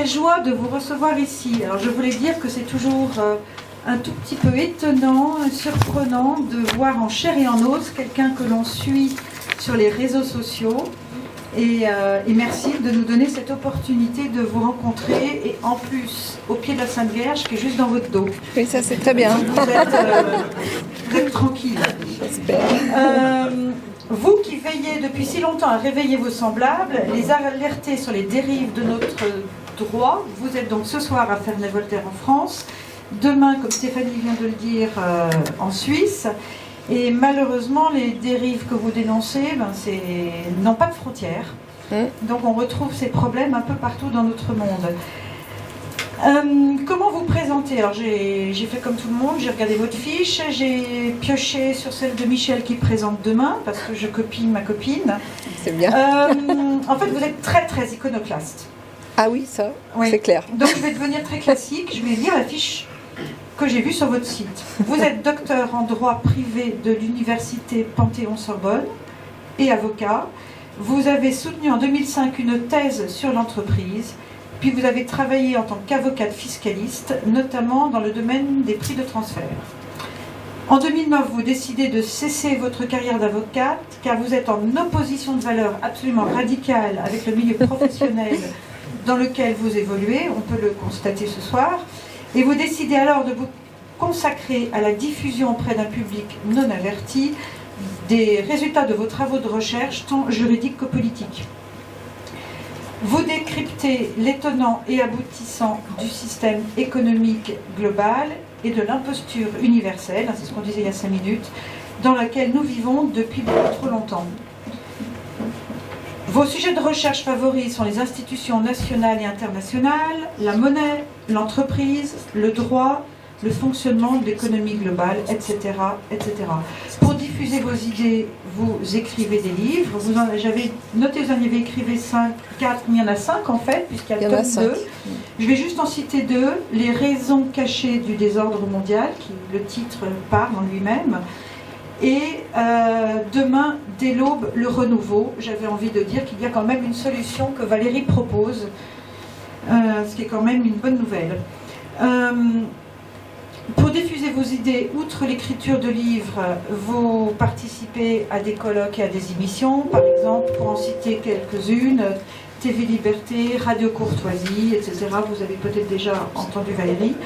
quelle joie de vous recevoir ici. Alors je voulais dire que c'est toujours un tout petit peu étonnant, surprenant de voir en chair et en os quelqu'un que l'on suit sur les réseaux sociaux. Et merci de nous donner cette opportunité de vous rencontrer, et en plus au pied de la Sainte Vierge qui est juste dans votre dos. Oui, ça c'est très bien. Vous êtes tranquille. J'espère. Vous qui veillez depuis si longtemps à réveiller vos semblables, les alerter sur les dérives de notre droit, vous êtes donc ce soir à Ferney-Voltaire en France, demain, comme Stéphanie vient de le dire, en Suisse. Et malheureusement, les dérives que vous dénoncez n'ont pas de frontières. Donc on retrouve ces problèmes un peu partout dans notre monde. Comment vous présenter? Alors j'ai fait comme tout le monde, j'ai regardé votre fiche, j'ai pioché sur celle de Michel qui présente demain, parce que je copie ma copine. C'est bien. En fait, vous êtes très très iconoclaste. Ah oui, ça, oui. C'est clair. Donc je vais devenir très classique, je vais lire la fiche que j'ai vue sur votre site. Vous êtes docteur en droit privé de l'université Panthéon-Sorbonne et avocat. Vous avez soutenu en 2005 une thèse sur l'entreprise, puis vous avez travaillé en tant qu'avocate fiscaliste, notamment dans le domaine des prix de transfert. En 2009, vous décidez de cesser votre carrière d'avocate, car vous êtes en opposition de valeur absolument radicale avec le milieu professionnel dans lequel vous évoluez, on peut le constater ce soir. Et vous décidez alors de vous consacrer à la diffusion auprès d'un public non averti des résultats de vos travaux de recherche, tant juridiques que politiques. Vous décryptez l'étonnant et aboutissant du système économique global et de l'imposture universelle, c'est ce qu'on disait il y a 5 minutes, dans laquelle nous vivons depuis beaucoup trop longtemps. Vos sujets de recherche favoris sont les institutions nationales et internationales, la monnaie, l'entreprise, le droit, le fonctionnement de l'économie globale, etc., etc. Pour diffuser vos idées, vous écrivez des livres. J'avais noté, vous en avez écrit 4, mais il y en a 5 en fait, puisqu'il y a tome 2. Je vais juste en citer 2. Les raisons cachées du désordre mondial, qui le titre parle en lui-même. Et demain, dès l'aube, le renouveau. J'avais envie de dire qu'il y a quand même une solution que Valérie propose, ce qui est quand même une bonne nouvelle. Pour diffuser vos idées, outre l'écriture de livres, vous participez à des colloques et à des émissions, par exemple, pour en citer quelques-unes, TV Liberté, Radio Courtoisie, etc. Vous avez peut-être déjà entendu Valérie.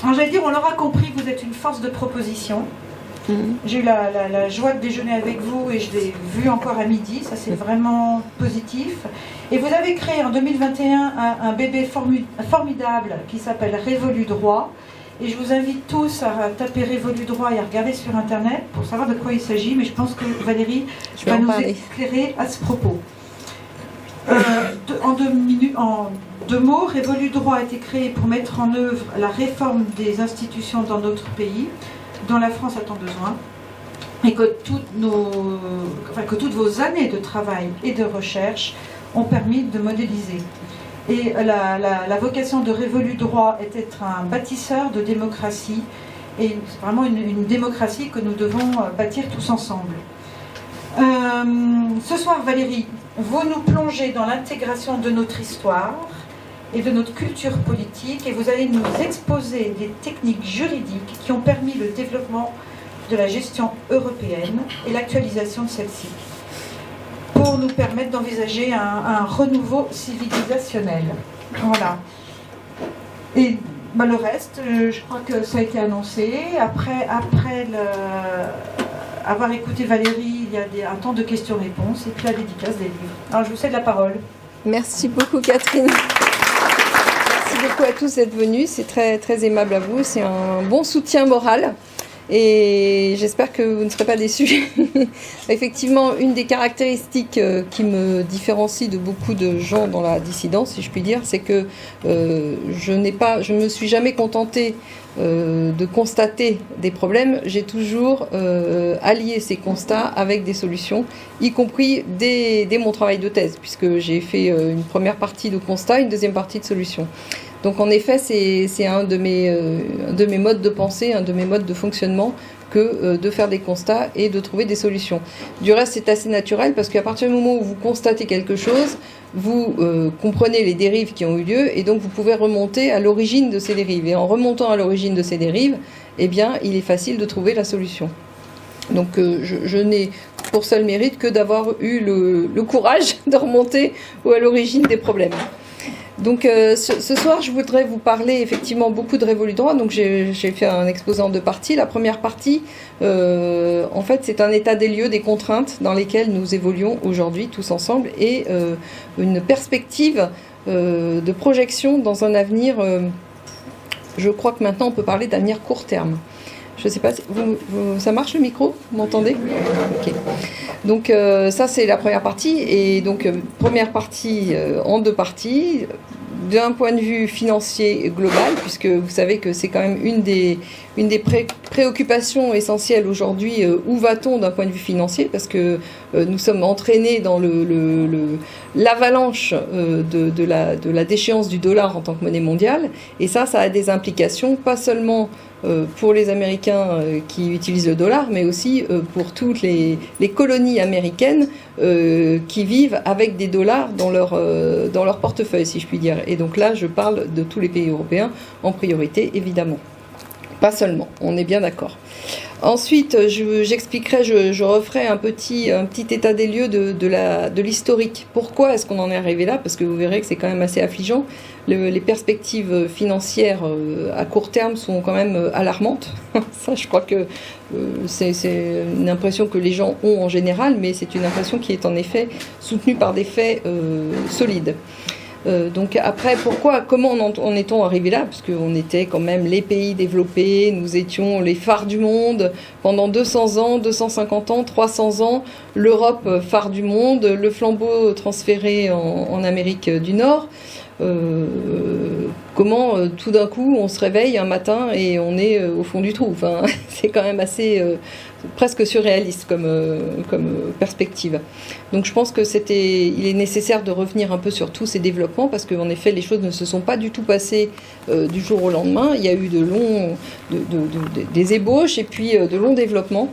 Alors j'allais dire, on l'aura compris, vous êtes une force de proposition. J'ai eu la joie de déjeuner avec vous et je l'ai vu encore à midi, ça c'est vraiment positif. Et vous avez créé en 2021 un bébé formidable qui s'appelle Révolu Droit. Et je vous invite tous à taper Révolu Droit et à regarder sur internet pour savoir de quoi il s'agit. Mais je pense que Valérie va nous éclairer à ce propos. En 2 mots, Révolu Droit a été créé pour mettre en œuvre la réforme des institutions dans notre pays, dont la France a tant besoin, et que toutes vos années de travail et de recherche ont permis de modéliser. Et la vocation de Révolu Droit est d'être un bâtisseur de démocratie, et c'est vraiment une démocratie que nous devons bâtir tous ensemble. Ce soir, Valérie, vous nous plongez dans l'intégration de notre histoire et de notre culture politique, et vous allez nous exposer des techniques juridiques qui ont permis le développement de la gestion européenne et l'actualisation de celle-ci, pour nous permettre d'envisager un renouveau civilisationnel. Voilà. Et le reste, je crois que ça a été annoncé. Après avoir écouté Valérie, il y a un temps de questions-réponses et puis la dédicace des livres. Alors je vous cède la parole. Merci beaucoup Catherine. Merci beaucoup à tous d'être venus, c'est très, très aimable à vous, c'est un bon soutien moral et j'espère que vous ne serez pas déçus. Effectivement, une des caractéristiques qui me différencie de beaucoup de gens dans la dissidence, si je puis dire, c'est que je ne me suis jamais contentée de constater des problèmes, j'ai toujours allié ces constats avec des solutions, y compris dès mon travail de thèse, puisque j'ai fait une première partie de constat, une deuxième partie de solution. Donc en effet, c'est un de mes modes de pensée, un de mes modes de fonctionnement que de faire des constats et de trouver des solutions. Du reste, c'est assez naturel parce qu'à partir du moment où vous constatez quelque chose, vous comprenez les dérives qui ont eu lieu et donc vous pouvez remonter à l'origine de ces dérives. Et en remontant à l'origine de ces dérives, eh bien, il est facile de trouver la solution. Donc je n'ai pour seul mérite que d'avoir eu le courage de remonter à l'origine des problèmes. Donc ce soir, je voudrais vous parler effectivement beaucoup de révolu droit. Donc j'ai fait un exposé en 2 parties. La première partie, en fait, c'est un état des lieux, des contraintes dans lesquelles nous évoluons aujourd'hui tous ensemble et une perspective de projection dans un avenir. Je crois que maintenant on peut parler d'avenir court terme. Je ne sais pas, ça marche le micro? Vous m'entendez? Ok. Donc ça c'est la première partie. Et donc première partie en 2 parties. D'un point de vue financier global, puisque vous savez que c'est quand même une des préoccupations essentielles aujourd'hui, où va-t-on d'un point de vue financier, parce que nous sommes entraînés dans l'avalanche de la déchéance du dollar en tant que monnaie mondiale, et ça a des implications, pas seulement pour les Américains qui utilisent le dollar, mais aussi pour toutes les colonies américaines qui vivent avec des dollars dans leur portefeuille, si je puis dire. Et donc là, je parle de tous les pays européens en priorité, évidemment. Pas seulement, on est bien d'accord. Ensuite, j'expliquerai, je referai un petit état des lieux de l'historique. Pourquoi est-ce qu'on en est arrivé là? Parce que vous verrez que c'est quand même assez affligeant. Les perspectives financières à court terme sont quand même alarmantes. Ça, je crois que c'est une impression que les gens ont en général, mais c'est une impression qui est en effet soutenue par des faits solides. Donc après, comment en est-on arrivé là? Parce qu'on était quand même les pays développés, nous étions les phares du monde pendant 200 ans, 250 ans, 300 ans, l'Europe phare du monde, le flambeau transféré en Amérique du Nord. Comment tout d'un coup on se réveille un matin et on est au fond du trou. Enfin, c'est quand même assez presque surréaliste comme perspective. Donc je pense que il est nécessaire de revenir un peu sur tous ces développements parce qu'en effet les choses ne se sont pas du tout passées du jour au lendemain. Il y a eu des ébauches et puis de longs développements.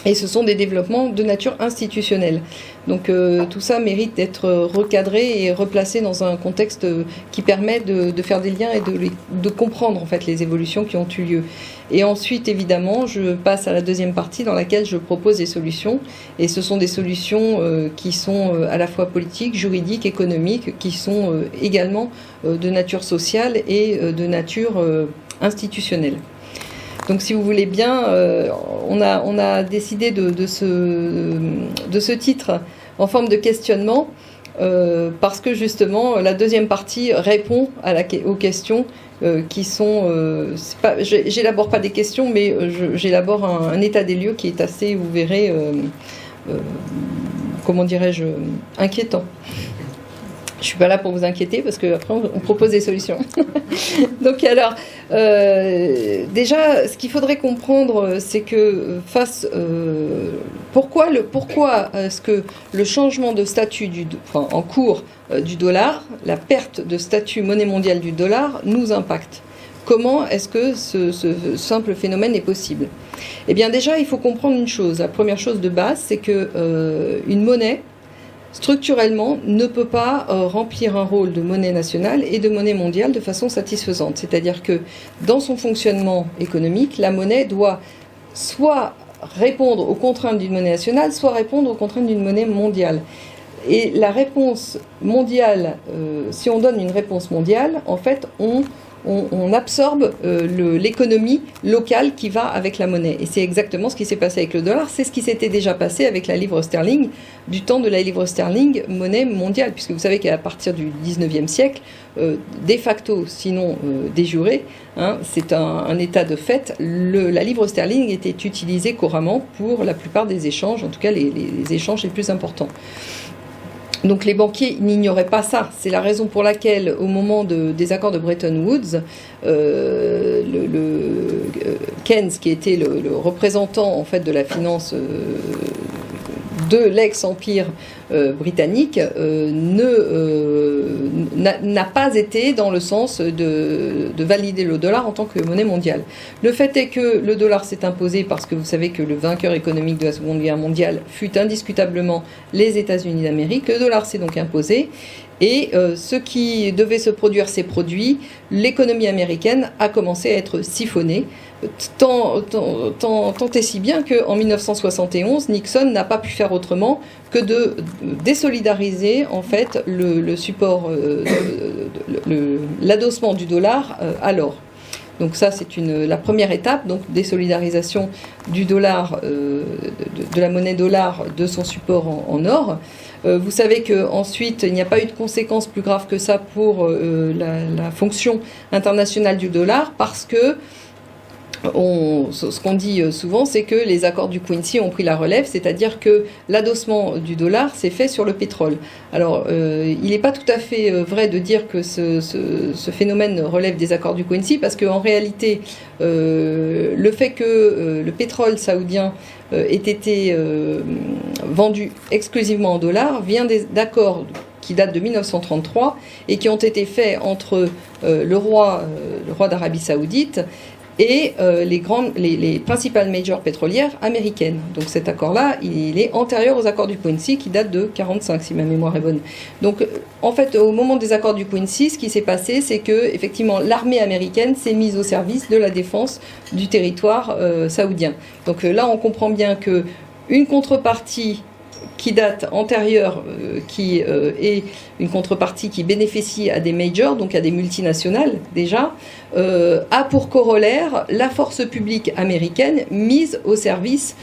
Et ce sont des développements de nature institutionnelle. Donc tout ça mérite d'être recadré et replacé dans un contexte qui permet de faire des liens et de comprendre en fait les évolutions qui ont eu lieu. Et ensuite, évidemment, je passe à la deuxième partie dans laquelle je propose des solutions. Et ce sont des solutions qui sont à la fois politiques, juridiques, économiques, qui sont également de nature sociale et de nature institutionnelle. Donc si vous voulez bien, on a décidé de ce titre en forme de questionnement parce que justement la deuxième partie répond aux questions qui sont... j'élabore pas des questions, mais j'élabore un état des lieux qui est assez, vous verrez, comment dirais-je, inquiétant. Je suis pas là pour vous inquiéter parce qu'après on propose des solutions. Donc alors, déjà, ce qu'il faudrait comprendre, c'est que pourquoi est-ce que le changement de statut en cours du dollar, la perte de statut monnaie mondiale du dollar nous impacte? Comment est-ce que ce simple phénomène est possible? Eh bien déjà, il faut comprendre une chose. La première chose de base, c'est que une monnaie structurellement, ne peut pas remplir un rôle de monnaie nationale et de monnaie mondiale de façon satisfaisante. C'est-à-dire que dans son fonctionnement économique, la monnaie doit soit répondre aux contraintes d'une monnaie nationale, soit répondre aux contraintes d'une monnaie mondiale. Et la réponse mondiale, si on donne une réponse mondiale, en fait, on absorbe l'économie locale qui va avec la monnaie. Et c'est exactement ce qui s'est passé avec le dollar. C'est ce qui s'était déjà passé avec la livre sterling, du temps de la livre sterling, monnaie mondiale. Puisque vous savez qu'à partir du 19e siècle, de facto, sinon de jure, c'est un état de fait, la livre sterling était utilisée couramment pour la plupart des échanges, en tout cas les échanges les plus importants. Donc les banquiers n'ignoraient pas ça. C'est la raison pour laquelle, au moment des accords de Bretton Woods, Keynes, qui était le représentant en fait de la finance de l'ex-empire britannique n'a pas été dans le sens de valider le dollar en tant que monnaie mondiale. Le fait est que le dollar s'est imposé parce que vous savez que le vainqueur économique de la Seconde Guerre mondiale fut indiscutablement les États-Unis d'Amérique. Le dollar s'est donc imposé. Et ce qui devait se produire s'est produit. L'économie américaine a commencé à être siphonnée, tant et si bien qu'en 1971, Nixon n'a pas pu faire autrement que de désolidariser en fait le support, l'adossement du dollar à l'or. Donc ça, c'est la première étape, donc désolidarisation du dollar, de la monnaie dollar, de son support en or. Vous savez qu'ensuite, il n'y a pas eu de conséquences plus graves que ça pour la fonction internationale du dollar, parce que ce qu'on dit souvent, c'est que les accords du Quincy ont pris la relève, c'est-à-dire que l'adossement du dollar s'est fait sur le pétrole. Alors, il n'est pas tout à fait vrai de dire que ce phénomène relève des accords du Quincy, parce qu'en réalité, le fait que le pétrole saoudien ait été vendu exclusivement en dollars vient d'accords qui datent de 1933 et qui ont été faits entre le roi d'Arabie Saoudite et les principales majors pétrolières américaines. Donc cet accord-là, il est antérieur aux accords du Quincy qui datent de 1945, si ma mémoire est bonne. Donc en fait, au moment des accords du Quincy, ce qui s'est passé, c'est que effectivement l'armée américaine s'est mise au service de la défense du territoire saoudien. Donc là, on comprend bien que une contrepartie qui date antérieure, qui est une contrepartie qui bénéficie à des majors, donc à des multinationales déjà, a pour corollaire la force publique américaine mise au service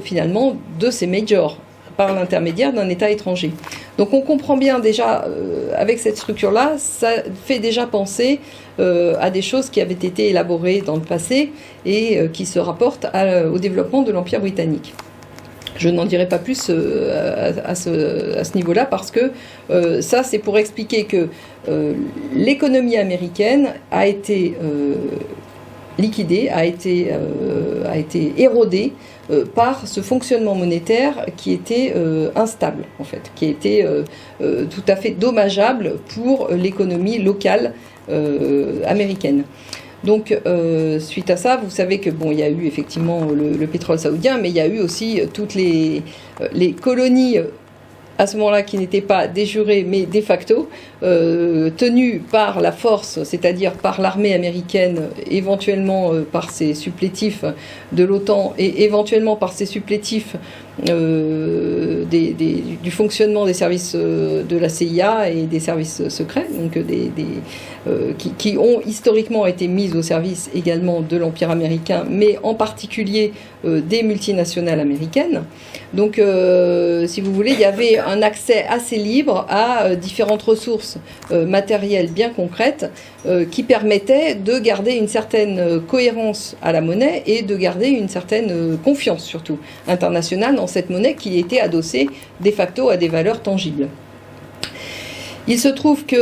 finalement de ces majors par l'intermédiaire d'un État étranger. Donc on comprend bien déjà, avec cette structure-là, ça fait déjà penser à des choses qui avaient été élaborées dans le passé et qui se rapportent au développement de l'Empire britannique. Je n'en dirai pas plus à ce niveau-là parce que ça, c'est pour expliquer que l'économie américaine a été liquidée, a été érodée par ce fonctionnement monétaire qui était instable, en fait, qui était tout à fait dommageable pour l'économie locale américaine. Donc, suite à ça, vous savez que il y a eu effectivement le pétrole saoudien, mais il y a eu aussi toutes les colonies à ce moment-là qui n'étaient pas de jure mais de facto, tenues par la force, c'est-à-dire par l'armée américaine, éventuellement par ses supplétifs de l'OTAN et éventuellement par ses supplétifs du fonctionnement des services de la CIA et des services secrets, donc qui ont historiquement été mis au service également de l'Empire américain, mais en particulier des multinationales américaines. Donc, si vous voulez, il y avait un accès assez libre à différentes ressources matérielles bien concrètes qui permettaient de garder une certaine cohérence à la monnaie et de garder une certaine confiance, surtout internationale, dans cette monnaie qui était adossée de facto à des valeurs tangibles. Il se trouve que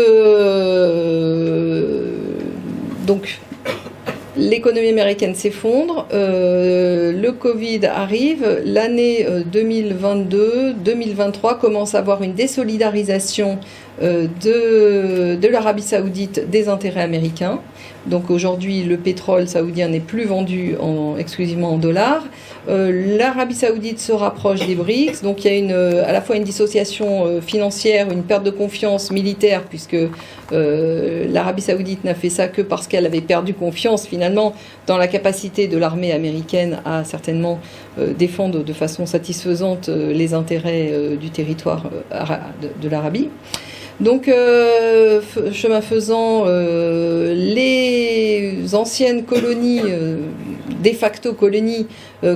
donc l'économie américaine s'effondre, le Covid arrive, l'année 2022-2023 commence à avoir une désolidarisation de l'Arabie Saoudite des intérêts américains. Donc aujourd'hui, le pétrole saoudien n'est plus vendu exclusivement en dollars. L'Arabie Saoudite se rapproche des BRICS, donc il y a à la fois une dissociation financière, une perte de confiance militaire, puisque l'Arabie Saoudite n'a fait ça que parce qu'elle avait perdu confiance finalement dans la capacité de l'armée américaine à certainement défendre de façon satisfaisante les intérêts du territoire de l'Arabie. Donc, chemin faisant, les anciennes colonies, de facto colonies,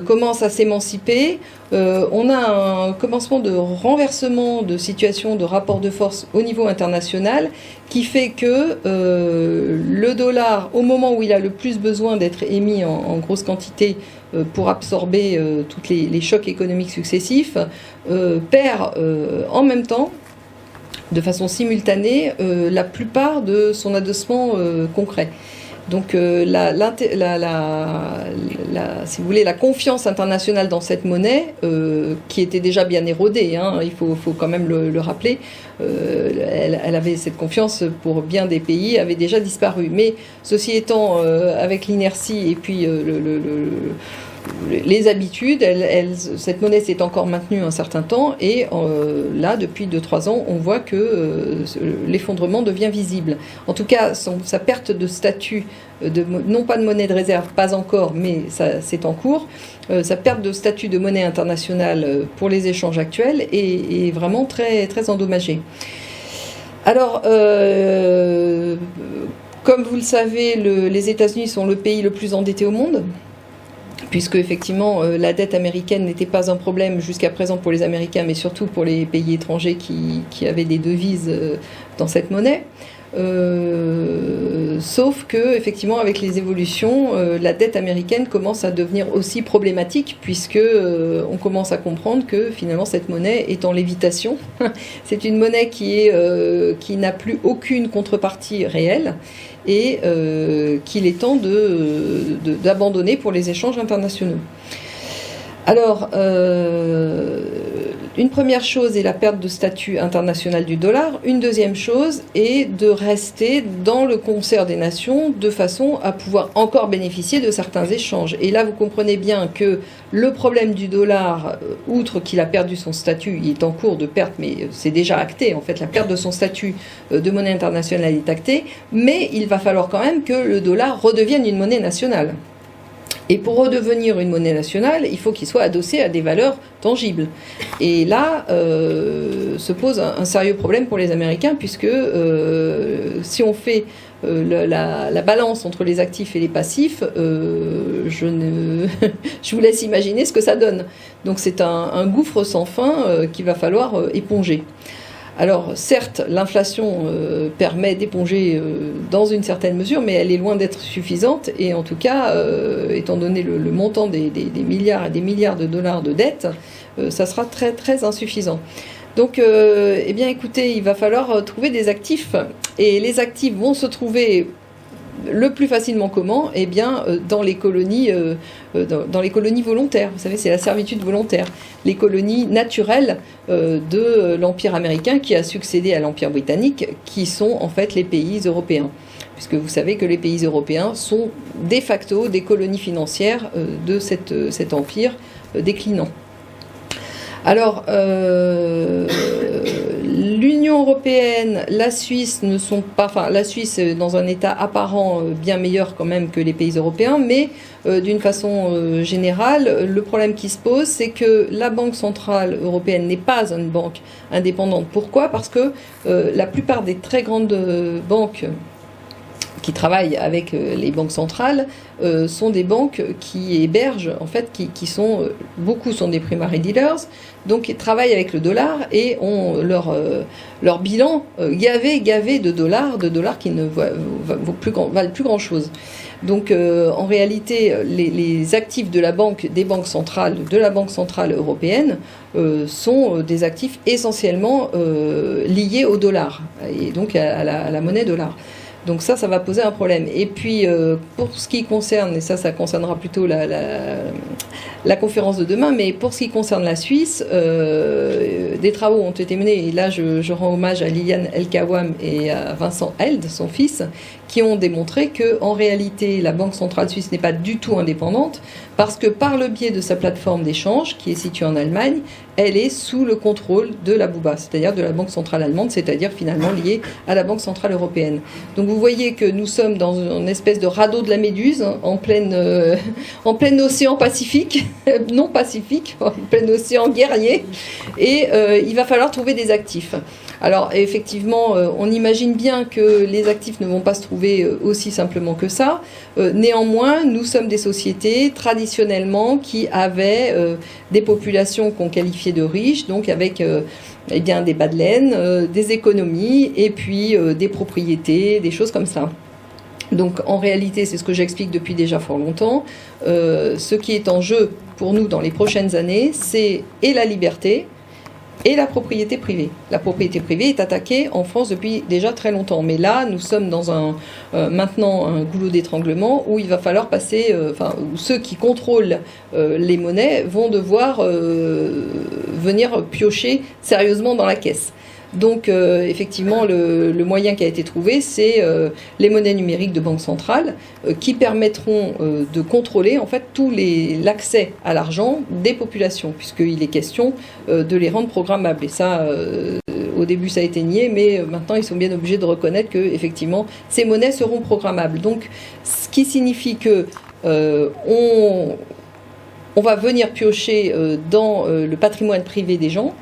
commencent à s'émanciper. On a un commencement de renversement de situation, de rapport de force au niveau international, qui fait que le dollar, au moment où il a le plus besoin d'être émis en grosse quantité pour absorber tous les chocs économiques successifs, perd en même temps, de façon simultanée, la plupart de son adossement concret. Donc, si vous voulez, la confiance internationale dans cette monnaie, qui était déjà bien érodée, hein, il faut quand même le rappeler, elle avait cette confiance pour bien des pays, avait déjà disparu. Mais ceci étant, avec l'inertie et puis les habitudes, cette monnaie s'est encore maintenue un certain temps et là, depuis 2-3 ans, on voit que l'effondrement devient visible. En tout cas, sa perte de statut, non pas de monnaie de réserve, pas encore, mais c'est en cours, sa perte de statut de monnaie internationale pour les échanges actuels est vraiment très, très endommagée. Alors, comme vous le savez, les États-Unis sont le pays le plus endetté au monde, puisque effectivement la dette américaine n'était pas un problème jusqu'à présent pour les Américains, mais surtout pour les pays étrangers qui avaient des devises dans cette monnaie. Sauf que effectivement avec les évolutions, la dette américaine commence à devenir aussi problématique, puisque on commence à comprendre que finalement cette monnaie est en lévitation. C'est une monnaie qui n'a plus aucune contrepartie réelle et qu'il est temps d'abandonner pour les échanges internationaux. Alors, une première chose est la perte de statut international du dollar. Une deuxième chose est de rester dans le concert des nations de façon à pouvoir encore bénéficier de certains échanges. Et là, vous comprenez bien que le problème du dollar, outre qu'il a perdu son statut, il est en cours de perte, mais c'est déjà acté. En fait, la perte de son statut de monnaie internationale est actée, mais il va falloir quand même que le dollar redevienne une monnaie nationale. Et pour redevenir une monnaie nationale, il faut qu'il soit adossé à des valeurs tangibles. Et là, se pose un sérieux problème pour les Américains, puisque si on fait la balance entre les actifs et les passifs, je vous laisse imaginer ce que ça donne. Donc c'est un gouffre sans fin qu'il va falloir éponger. Alors certes, l'inflation permet d'éponger dans une certaine mesure, mais elle est loin d'être suffisante, et en tout cas, étant donné le montant des milliards et des milliards de dollars de dettes, ça sera très très insuffisant. Donc, eh bien écoutez, il va falloir trouver des actifs, et les actifs vont se trouver le plus facilement comment ? Eh bien, dans les colonies volontaires. Vous savez, c'est la servitude volontaire. Les colonies naturelles de l'Empire américain qui a succédé à l'Empire britannique, qui sont en fait les pays européens. Puisque vous savez que les pays européens sont de facto des colonies financières de cet empire déclinant. Alors, l'Union européenne, la Suisse ne sont pas... Enfin, la Suisse est dans un état apparent bien meilleur quand même que les pays européens, mais d'une façon générale, le problème qui se pose, c'est que la Banque centrale européenne n'est pas une banque indépendante. Pourquoi ? Parce que la plupart des très grandes banques qui travaillent avec les banques centrales sont des banques qui hébergent, en fait, beaucoup sont des primary dealers, donc ils travaillent avec le dollar et ont leur bilan gavé de dollars qui ne valent plus grand chose. Donc en réalité, les actifs de la banque centrale européenne sont des actifs essentiellement liés au dollar et donc à la monnaie dollar. Donc ça va poser un problème. Et puis, pour ce qui concerne, et ça concernera plutôt la conférence de demain, mais pour ce qui concerne la Suisse, des travaux ont été menés, et là je rends hommage à Liliane El-Kawam et à Vincent Held, son fils, qui ont démontré qu'en réalité, la Banque centrale suisse n'est pas du tout indépendante, parce que par le biais de sa plateforme d'échange, qui est située en Allemagne, elle est sous le contrôle de la BUBA, c'est-à-dire de la Banque centrale allemande, c'est-à-dire finalement liée à la Banque centrale européenne. Donc vous voyez que nous sommes dans une espèce de radeau de la Méduse, hein, en plein océan Pacifique, non Pacifique, en plein océan guerrier, et il va falloir trouver des actifs. Alors effectivement, on imagine bien que les actifs ne vont pas se trouver aussi simplement que ça. Néanmoins, nous sommes des sociétés traditionnellement qui avaient des populations qu'on qualifiait de riches, donc avec eh bien, des bas de laine, des économies et puis des propriétés, des choses comme ça. Donc en réalité, c'est ce que j'explique depuis déjà fort longtemps. Ce qui est en jeu pour nous dans les prochaines années, c'est et la liberté, et la propriété privée. La propriété privée est attaquée en France depuis déjà très longtemps, mais là nous sommes dans maintenant un goulot d'étranglement où il va falloir passer, où ceux qui contrôlent les monnaies vont devoir venir piocher sérieusement dans la caisse. Donc effectivement le moyen qui a été trouvé, c'est les monnaies numériques de banque centrale qui permettront de contrôler en fait l'accès à l'argent des populations, puisqu'il est question de les rendre programmables. Et ça, au début ça a été nié, mais maintenant ils sont bien obligés de reconnaître que effectivement ces monnaies seront programmables. Donc ce qui signifie que on va venir piocher dans le patrimoine privé des gens.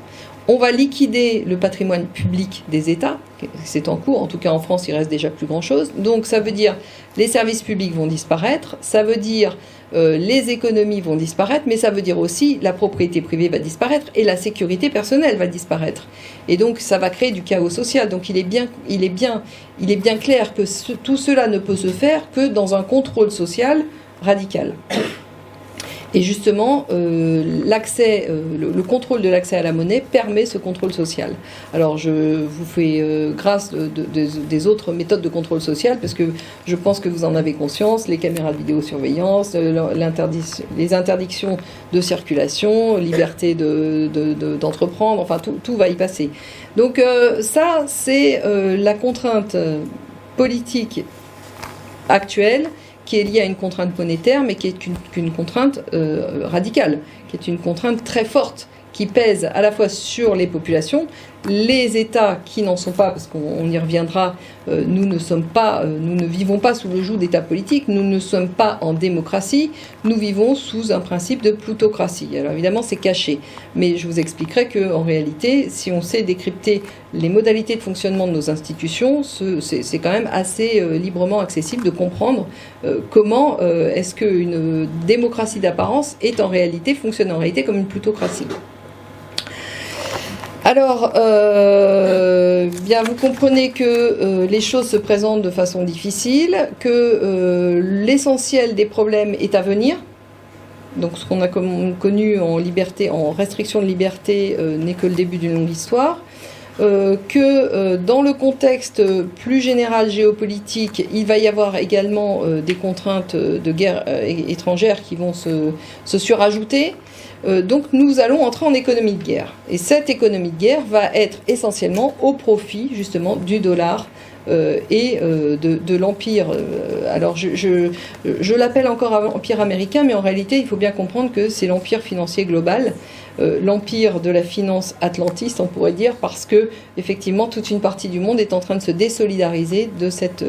On va liquider le patrimoine public des États, c'est en cours, en tout cas en France il reste déjà plus grand chose, donc ça veut dire les services publics vont disparaître, ça veut dire les économies vont disparaître, mais ça veut dire aussi la propriété privée va disparaître et la sécurité personnelle va disparaître. Et donc ça va créer du chaos social, donc il est bien clair que tout cela ne peut se faire que dans un contrôle social radical. Et justement, le contrôle de l'accès à la monnaie permet ce contrôle social. Alors, je vous fais grâce des autres méthodes de contrôle social, parce que je pense que vous en avez conscience, les caméras de vidéosurveillance, les interdictions de circulation, liberté d'entreprendre, enfin, tout va y passer. Donc, ça, c'est la contrainte politique actuelle, qui est liée à une contrainte monétaire, mais qui est une contrainte radicale, qui est une contrainte très forte, qui pèse à la fois sur les populations, les États qui n'en sont pas, parce qu'on y reviendra, nous ne vivons pas sous le joug d'États politiques, nous ne sommes pas en démocratie, nous vivons sous un principe de plutocratie. Alors évidemment c'est caché, mais je vous expliquerai qu'en réalité, si on sait décrypter les modalités de fonctionnement de nos institutions, c'est quand même assez librement accessible de comprendre comment est-ce qu'une démocratie d'apparence fonctionne en réalité comme une plutocratie. Alors, bien, vous comprenez que les choses se présentent de façon difficile, que l'essentiel des problèmes est à venir. Donc, ce qu'on a connu en liberté, en restriction de liberté, n'est que le début d'une longue histoire. Que dans le contexte plus général géopolitique, il va y avoir également des contraintes de guerre étrangère qui vont se surajouter. Donc nous allons entrer en économie de guerre. Et cette économie de guerre va être essentiellement au profit justement du dollar et de l'empire. Alors je l'appelle encore empire américain, mais en réalité il faut bien comprendre que c'est l'empire financier global, l'empire de la finance atlantiste, on pourrait dire, parce que effectivement toute une partie du monde est en train de se désolidariser de cette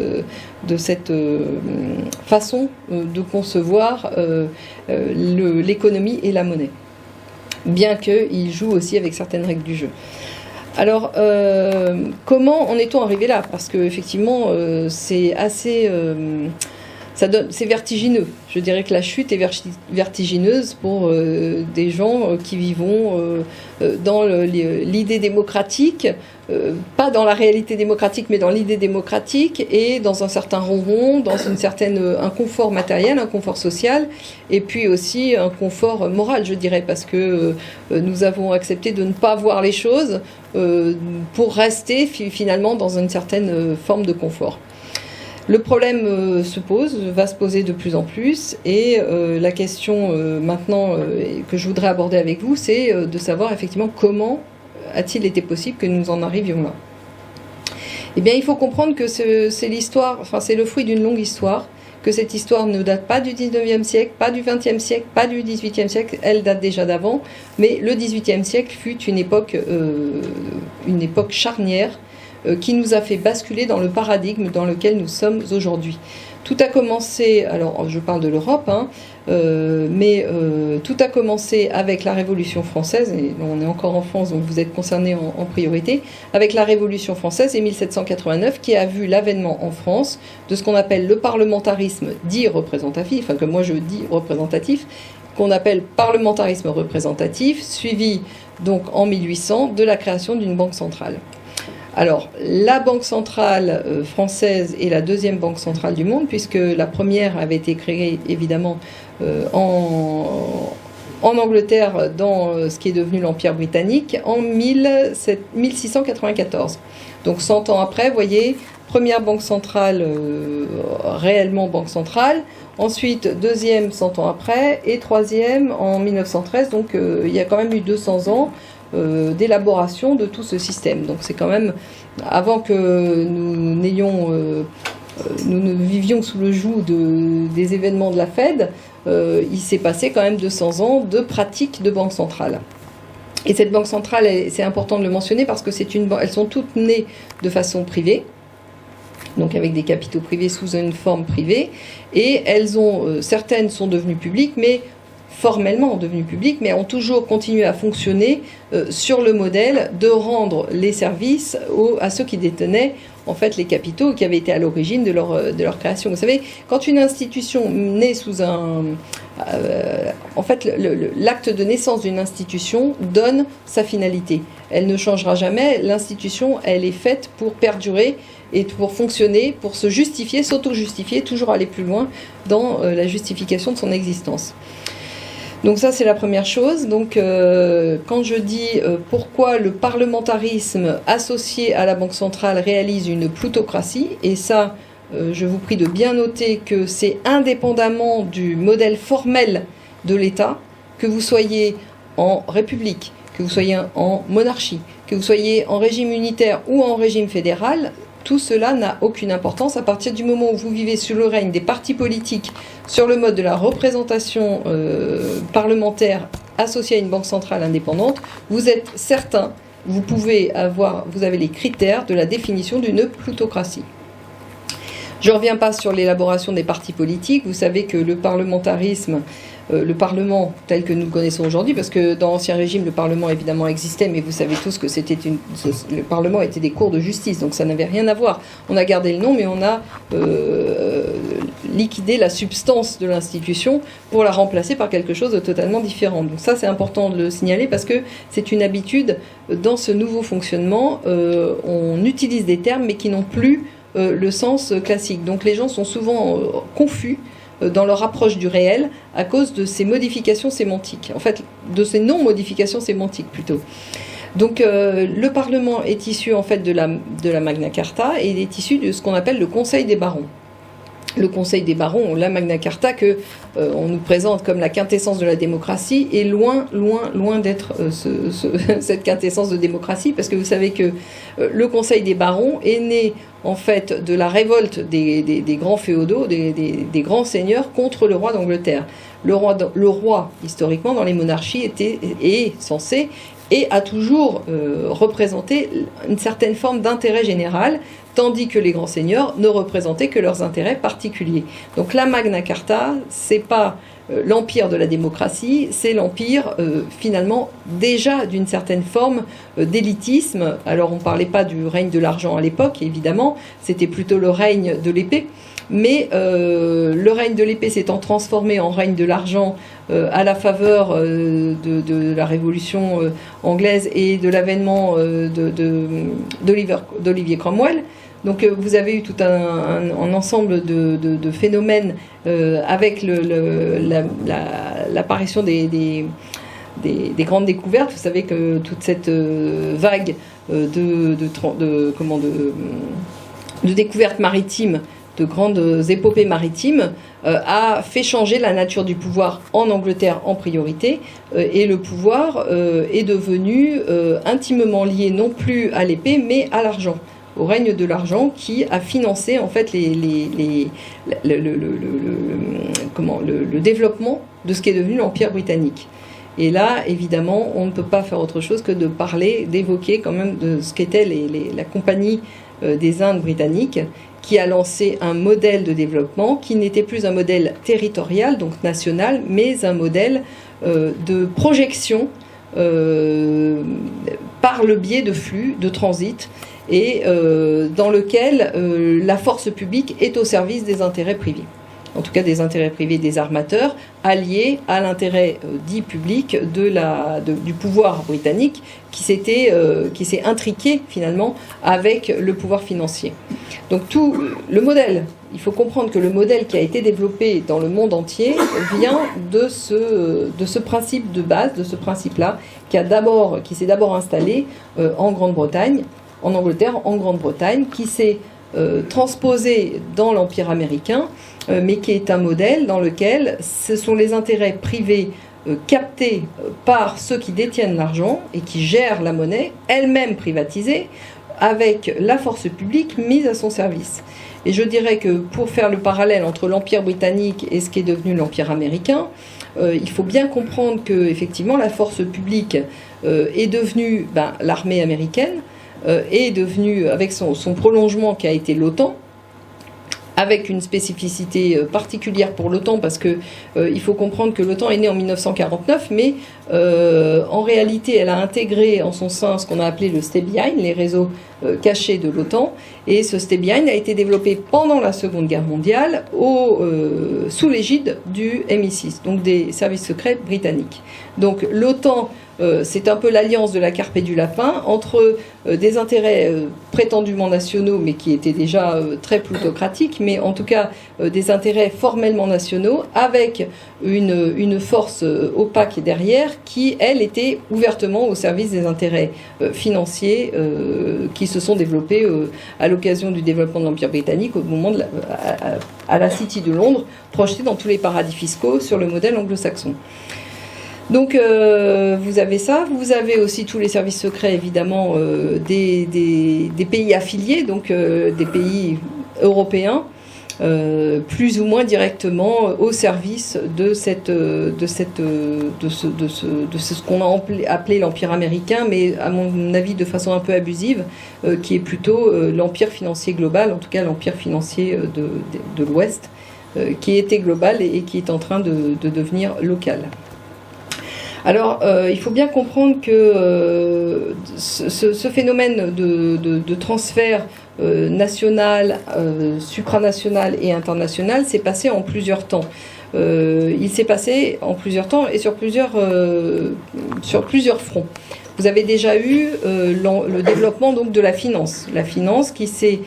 façon de concevoir l'économie et la monnaie, bien qu'il joue aussi avec certaines règles du jeu. Alors, comment en est-on arrivé là ? Parce que effectivement, c'est assez, c'est vertigineux. Je dirais que la chute est vertigineuse pour des gens qui vivent dans l'idée démocratique, pas dans la réalité démocratique, mais dans l'idée démocratique, et dans un certain ronron, dans un confort matériel, un confort social, et puis aussi un confort moral, je dirais, parce que nous avons accepté de ne pas voir les choses pour rester finalement dans une certaine forme de confort. Le problème va se poser de plus en plus, et la question maintenant que je voudrais aborder avec vous, c'est de savoir effectivement comment a-t-il été possible que nous en arrivions là. Eh bien, il faut comprendre que c'est le fruit d'une longue histoire, que cette histoire ne date pas du 19e siècle, pas du 20e siècle, pas du 18e siècle, elle date déjà d'avant, mais le 18e siècle fut une époque charnière, qui nous a fait basculer dans le paradigme dans lequel nous sommes aujourd'hui. Tout a commencé, alors je parle de l'Europe, mais tout a commencé avec la Révolution française, et on est encore en France, donc vous êtes concernés en priorité, avec la Révolution française et 1789, qui a vu l'avènement en France de ce qu'on appelle le parlementarisme dit représentatif, enfin que moi je dis représentatif, qu'on appelle parlementarisme représentatif, suivi donc en 1800 de la création d'une banque centrale. Alors, la banque centrale française est la deuxième banque centrale du monde, puisque la première avait été créée évidemment en Angleterre dans ce qui est devenu l'Empire britannique en 1694. Donc 100 ans après, vous voyez, première banque centrale, réellement banque centrale, ensuite deuxième 100 ans après, et troisième en 1913, donc il y a quand même eu 200 ans d'élaboration de tout ce système. Donc c'est quand même, avant que nous ne vivions sous le joug des événements de la Fed, il s'est passé quand même 200 ans de pratique de banque centrale. Et cette banque centrale, c'est important de le mentionner parce que elles sont toutes nées de façon privée, donc avec des capitaux privés sous une forme privée, et certaines sont devenues publiques, mais formellement devenues publiques, mais ont toujours continué à fonctionner sur le modèle de rendre les services à ceux qui détenaient en fait les capitaux qui avaient été à l'origine de leur création. Vous savez, quand une institution naît sous en fait, l'acte de naissance d'une institution donne sa finalité. Elle ne changera jamais. L'institution, elle est faite pour perdurer et pour fonctionner, pour se justifier, s'auto-justifier, toujours aller plus loin dans la justification de son existence. Donc ça, c'est la première chose. Donc quand je dis pourquoi le parlementarisme associé à la Banque centrale réalise une plutocratie, et ça, je vous prie de bien noter que c'est indépendamment du modèle formel de l'État, que vous soyez en république, que vous soyez en monarchie, que vous soyez en régime unitaire ou en régime fédéral, tout cela n'a aucune importance. À partir du moment où vous vivez sous le règne des partis politiques, sur le mode de la représentation parlementaire associée à une banque centrale indépendante, vous êtes certain, vous avez les critères de la définition d'une plutocratie. Je ne reviens pas sur l'élaboration des partis politiques. Vous savez que le parlementarisme, le Parlement tel que nous le connaissons aujourd'hui, parce que dans l'Ancien Régime, le Parlement évidemment existait, mais vous savez tous que le Parlement était des cours de justice, donc ça n'avait rien à voir. On a gardé le nom, mais on a liquidé la substance de l'institution pour la remplacer par quelque chose de totalement différent. Donc ça, c'est important de le signaler, parce que c'est une habitude dans ce nouveau fonctionnement. On utilise des termes, mais qui n'ont plus le sens classique. Donc les gens sont souvent confus dans leur approche du réel à cause de ces modifications sémantiques. En fait, de ces non-modifications sémantiques plutôt. Donc le Parlement est issu en fait de la Magna Carta et il est issu de ce qu'on appelle le Conseil des barons. Le Conseil des barons, la Magna Carta que on nous présente comme la quintessence de la démocratie, est loin d'être cette quintessence de démocratie, parce que vous savez que le Conseil des barons est né en fait de la révolte des grands féodaux, des grands seigneurs contre le roi d'Angleterre. Le roi, historiquement, dans les monarchies, est censé et a toujours représenté une certaine forme d'intérêt général, tandis que les grands seigneurs ne représentaient que leurs intérêts particuliers. Donc la Magna Carta, c'est pas l'empire de la démocratie, c'est l'empire finalement déjà d'une certaine forme d'élitisme. Alors on ne parlait pas du règne de l'argent à l'époque, évidemment, c'était plutôt le règne de l'épée. Mais le règne de l'épée s'étant transformé en règne de l'argent à la faveur de la Révolution anglaise et de l'avènement d'Olivier Cromwell. Donc vous avez eu tout un ensemble de phénomènes avec l'apparition des grandes découvertes. Vous savez que toute cette vague de découvertes maritimes, de grandes épopées maritimes, a fait changer la nature du pouvoir en Angleterre en priorité, et le pouvoir est devenu intimement lié non plus à l'épée mais à l'argent, au règne de l'argent qui a financé en fait le développement de ce qui est devenu l'Empire britannique. Et là, évidemment, on ne peut pas faire autre chose que de parler, d'évoquer quand même de ce qu'était la Compagnie des Indes britanniques, qui a lancé un modèle de développement qui n'était plus un modèle territorial, donc national, mais un modèle de projection par le biais de flux, de transit, et dans lequel la force publique est au service des intérêts privés. En tout cas des intérêts privés des armateurs, alliés à l'intérêt dit public du pouvoir britannique qui s'est intriqué finalement avec le pouvoir financier. Donc tout le modèle il faut comprendre que le modèle qui a été développé dans le monde entier vient de ce principe de base, de ce principe-là, qui s'est d'abord installé en Grande-Bretagne, en Angleterre, en Grande-Bretagne, qui s'est transposé dans l'Empire américain, mais qui est un modèle dans lequel ce sont les intérêts privés captés par ceux qui détiennent l'argent et qui gèrent la monnaie, elle-même privatisée, avec la force publique mise à son service. Et je dirais que pour faire le parallèle entre l'Empire britannique et ce qui est devenu l'Empire américain, il faut bien comprendre que effectivement la force publique est devenue l'armée américaine, est devenue, avec son prolongement qui a été l'OTAN, avec une spécificité particulière pour l'OTAN, parce que il faut comprendre que l'OTAN est née en 1949, mais en réalité, elle a intégré en son sein ce qu'on a appelé le Stay Behind, les réseaux cachés de l'OTAN, et ce Stay Behind a été développé pendant la Seconde Guerre mondiale sous l'égide du MI6, donc des services secrets britanniques. Donc l'OTAN, c'est un peu l'alliance de la carpe et du lapin entre des intérêts prétendument nationaux, mais qui étaient déjà très plutocratiques, mais en tout cas des intérêts formellement nationaux, avec une force opaque derrière qui, elle, était ouvertement au service des intérêts financiers qui se sont développés à l'occasion du développement de l'Empire britannique au moment à la City de Londres, projeté dans tous les paradis fiscaux sur le modèle anglo-saxon. Donc vous avez ça, vous avez aussi tous les services secrets évidemment des pays affiliés, donc des pays européens, plus ou moins directement au service de ce qu'on a appelé l'Empire américain, mais à mon avis de façon un peu abusive, qui est plutôt l'Empire financier global, en tout cas l'Empire financier de l'Ouest, qui était global et qui est en train de devenir local. Alors, il faut bien comprendre que ce phénomène de transfert national, supranational et international s'est passé en plusieurs temps. Il s'est passé en plusieurs temps et sur plusieurs fronts. Vous avez déjà eu le développement donc de la finance qui s'est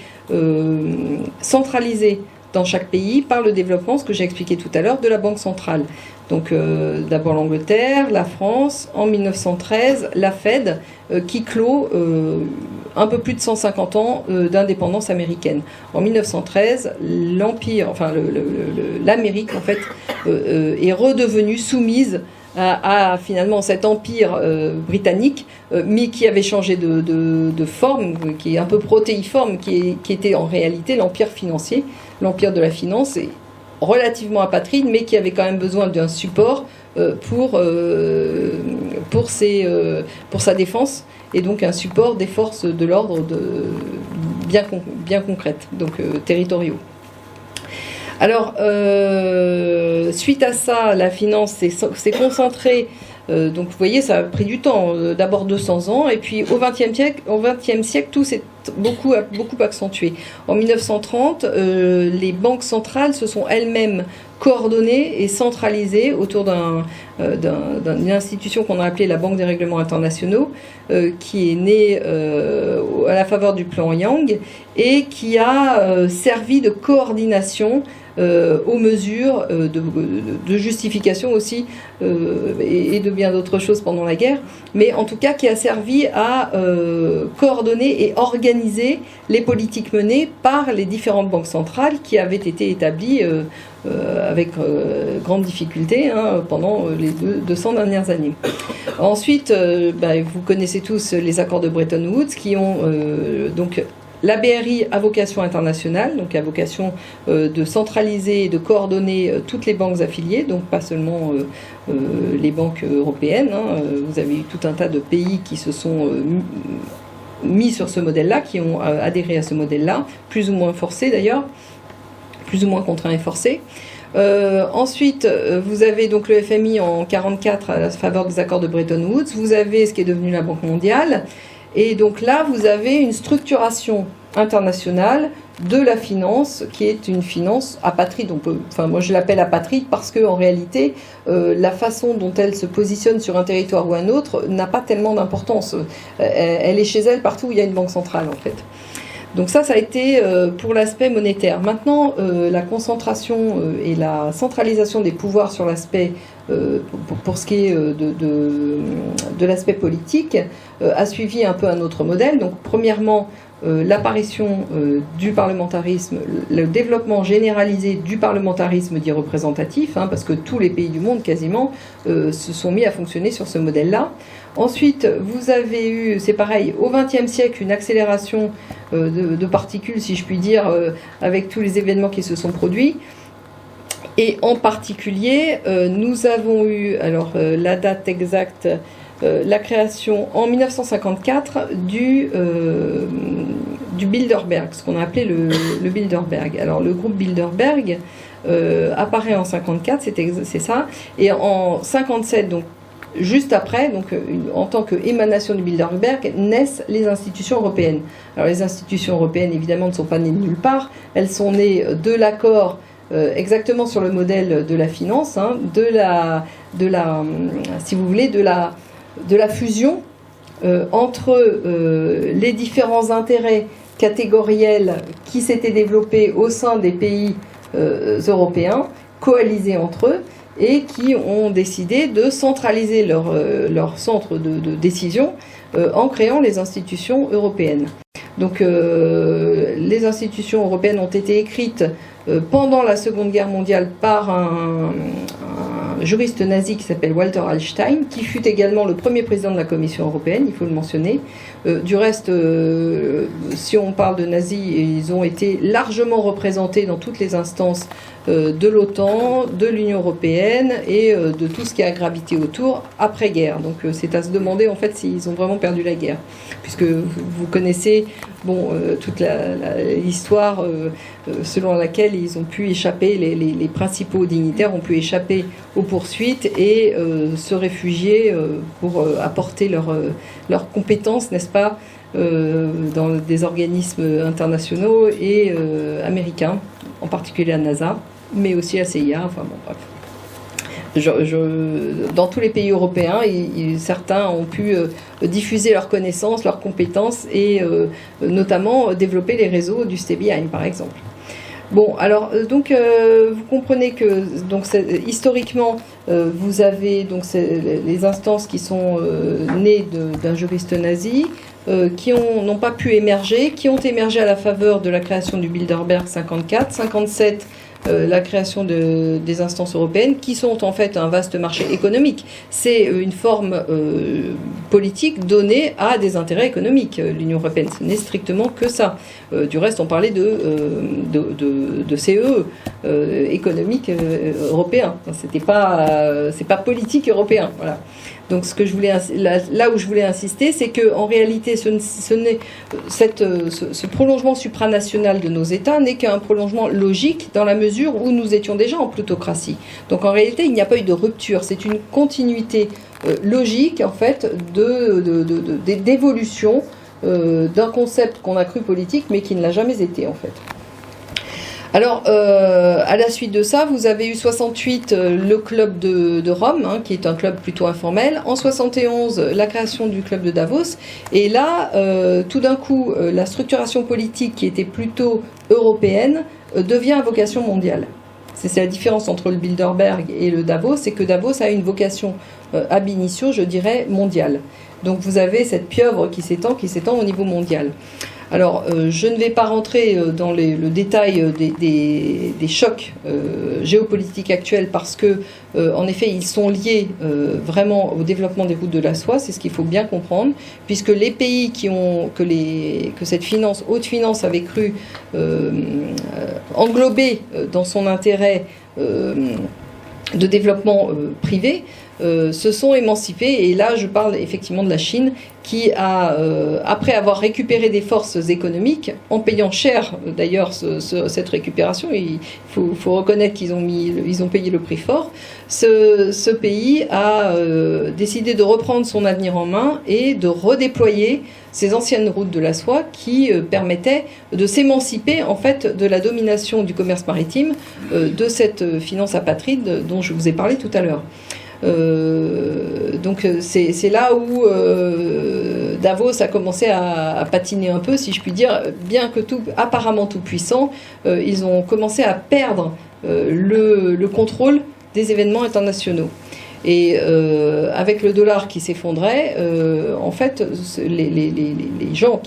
centralisée dans chaque pays par le développement, ce que j'ai expliqué tout à l'heure, de la Banque centrale. Donc d'abord l'Angleterre, la France, en 1913, la Fed, qui clôt un peu plus de 150 ans d'indépendance américaine. En 1913, l'Amérique en fait est redevenue soumise à finalement cet empire britannique, mais qui avait changé de forme, qui est un peu protéiforme, qui était en réalité l'empire financier, l'empire de la finance, et relativement apatride, mais qui avait quand même besoin d'un support pour sa défense, et donc un support des forces de l'ordre bien concrètes, donc territoriaux. Alors, suite à ça, la finance s'est concentrée. Donc, vous voyez, ça a pris du temps. D'abord 200 ans, et puis au XXe siècle, tout s'est beaucoup accentué. En 1930, les banques centrales se sont elles-mêmes coordonnées et centralisées autour d'une institution qu'on a appelée la Banque des règlements internationaux, qui est née à la faveur du plan Yang et qui a servi de coordination aux mesures de justification aussi et de bien d'autres choses pendant la guerre, mais en tout cas qui a servi à coordonner et organiser les politiques menées par les différentes banques centrales qui avaient été établies avec grande difficulté pendant les 200 dernières années. Ensuite, vous connaissez tous les accords de Bretton Woods qui ont donc la BRI a vocation internationale, donc a vocation de centraliser et de coordonner toutes les banques affiliées, donc pas seulement les banques européennes. Vous avez eu tout un tas de pays qui se sont mis sur ce modèle-là, qui ont adhéré à ce modèle-là, plus ou moins forcés d'ailleurs, plus ou moins contraints et forcés. Ensuite, vous avez donc le FMI en 1944 à la faveur des accords de Bretton Woods, vous avez ce qui est devenu la Banque mondiale. Et donc là, vous avez une structuration internationale de la finance qui est une finance apatride. Moi, je l'appelle apatride parce qu'en réalité, la façon dont elle se positionne sur un territoire ou un autre n'a pas tellement d'importance. Elle est chez elle partout où il y a une banque centrale, en fait. Donc ça a été pour l'aspect monétaire. Maintenant, la concentration et la centralisation des pouvoirs sur l'aspect, pour ce qui est de l'aspect politique, a suivi un peu un autre modèle. Donc premièrement, l'apparition du parlementarisme, le développement généralisé du parlementarisme dit représentatif, parce que tous les pays du monde quasiment se sont mis à fonctionner sur ce modèle-là. Ensuite, vous avez eu, c'est pareil, au XXe siècle, une accélération de particules, si je puis dire, avec tous les événements qui se sont produits. Et en particulier, nous avons eu, alors la date exacte, la création en 1954 du Bilderberg, ce qu'on a appelé le Bilderberg. Alors le groupe Bilderberg apparaît en 54, c'est ça, et en 57, donc juste après, donc en tant qu'émanation du Bilderberg, naissent les institutions européennes. Alors les institutions européennes, évidemment, ne sont pas nées de nulle part, elles sont nées de l'accord exactement sur le modèle de la finance, si vous voulez, de la fusion entre les différents intérêts catégoriels qui s'étaient développés au sein des pays européens, coalisés entre eux, et qui ont décidé de centraliser leur centre de décision en créant les institutions européennes. Donc les institutions européennes ont été écrites pendant la Seconde Guerre mondiale par un juriste nazi qui s'appelle Walter Hallstein, qui fut également le premier président de la Commission européenne, il faut le mentionner. Du reste, si on parle de nazis, ils ont été largement représentés dans toutes les instances de l'OTAN, de l'Union européenne et de tout ce qui a gravité autour après-guerre. Donc c'est à se demander en fait s'ils ont vraiment perdu la guerre, puisque vous connaissez toute l'histoire selon laquelle ils ont pu échapper, les principaux dignitaires ont pu échapper aux poursuites et se réfugier pour apporter leurs compétences, n'est-ce pas, dans des organismes internationaux et américains, en particulier la NASA, mais aussi la CIA, enfin bon, bref. Dans tous les pays européens, certains ont pu diffuser leurs connaissances, leurs compétences et notamment développer les réseaux du Stebbi-Heim, par exemple. Bon, alors donc vous comprenez que donc historiquement vous avez donc les instances qui sont nées d'un juriste nazi, qui n'ont pas pu émerger, qui ont émergé à la faveur de la création du Bilderberg 54, 57. La création des instances européennes, qui sont en fait un vaste marché économique. C'est une forme politique donnée à des intérêts économiques. L'Union européenne, ce n'est strictement que ça. Du reste, on parlait de CE, économique européen. C'est pas politique européen. Voilà. Donc là où je voulais insister, c'est qu'en réalité, ce prolongement supranational de nos États n'est qu'un prolongement logique dans la mesure où nous étions déjà en plutocratie. Donc en réalité, il n'y a pas eu de rupture, c'est une continuité logique en fait d'évolution d'un concept qu'on a cru politique mais qui ne l'a jamais été en fait. Alors, à la suite de ça, vous avez eu 68 le club de Rome, qui est un club plutôt informel. En 71, la création du club de Davos. Et là, tout d'un coup, la structuration politique qui était plutôt européenne devient à vocation mondiale. C'est la différence entre le Bilderberg et le Davos, c'est que Davos a une vocation ab initio, je dirais, mondiale. Donc vous avez cette pieuvre qui s'étend au niveau mondial. Alors, je ne vais pas rentrer dans le détail des chocs géopolitiques actuels parce que, en effet, ils sont liés vraiment au développement des routes de la soie, c'est ce qu'il faut bien comprendre, puisque les pays que cette haute finance avait cru englober dans son intérêt de développement privé, se sont émancipés, et là je parle effectivement de la Chine qui a, après avoir récupéré des forces économiques, en payant cher d'ailleurs cette récupération, il faut reconnaître qu'ils ont payé le prix fort, ce pays a décidé de reprendre son avenir en main et de redéployer ces anciennes routes de la soie qui permettaient de s'émanciper en fait de la domination du commerce maritime de cette finance apatride dont je vous ai parlé tout à l'heure. Donc c'est là où Davos a commencé à patiner un peu, si je puis dire, bien que apparemment tout puissant, ils ont commencé à perdre le contrôle des événements internationaux. Et avec le dollar qui s'effondrait, en fait, les gens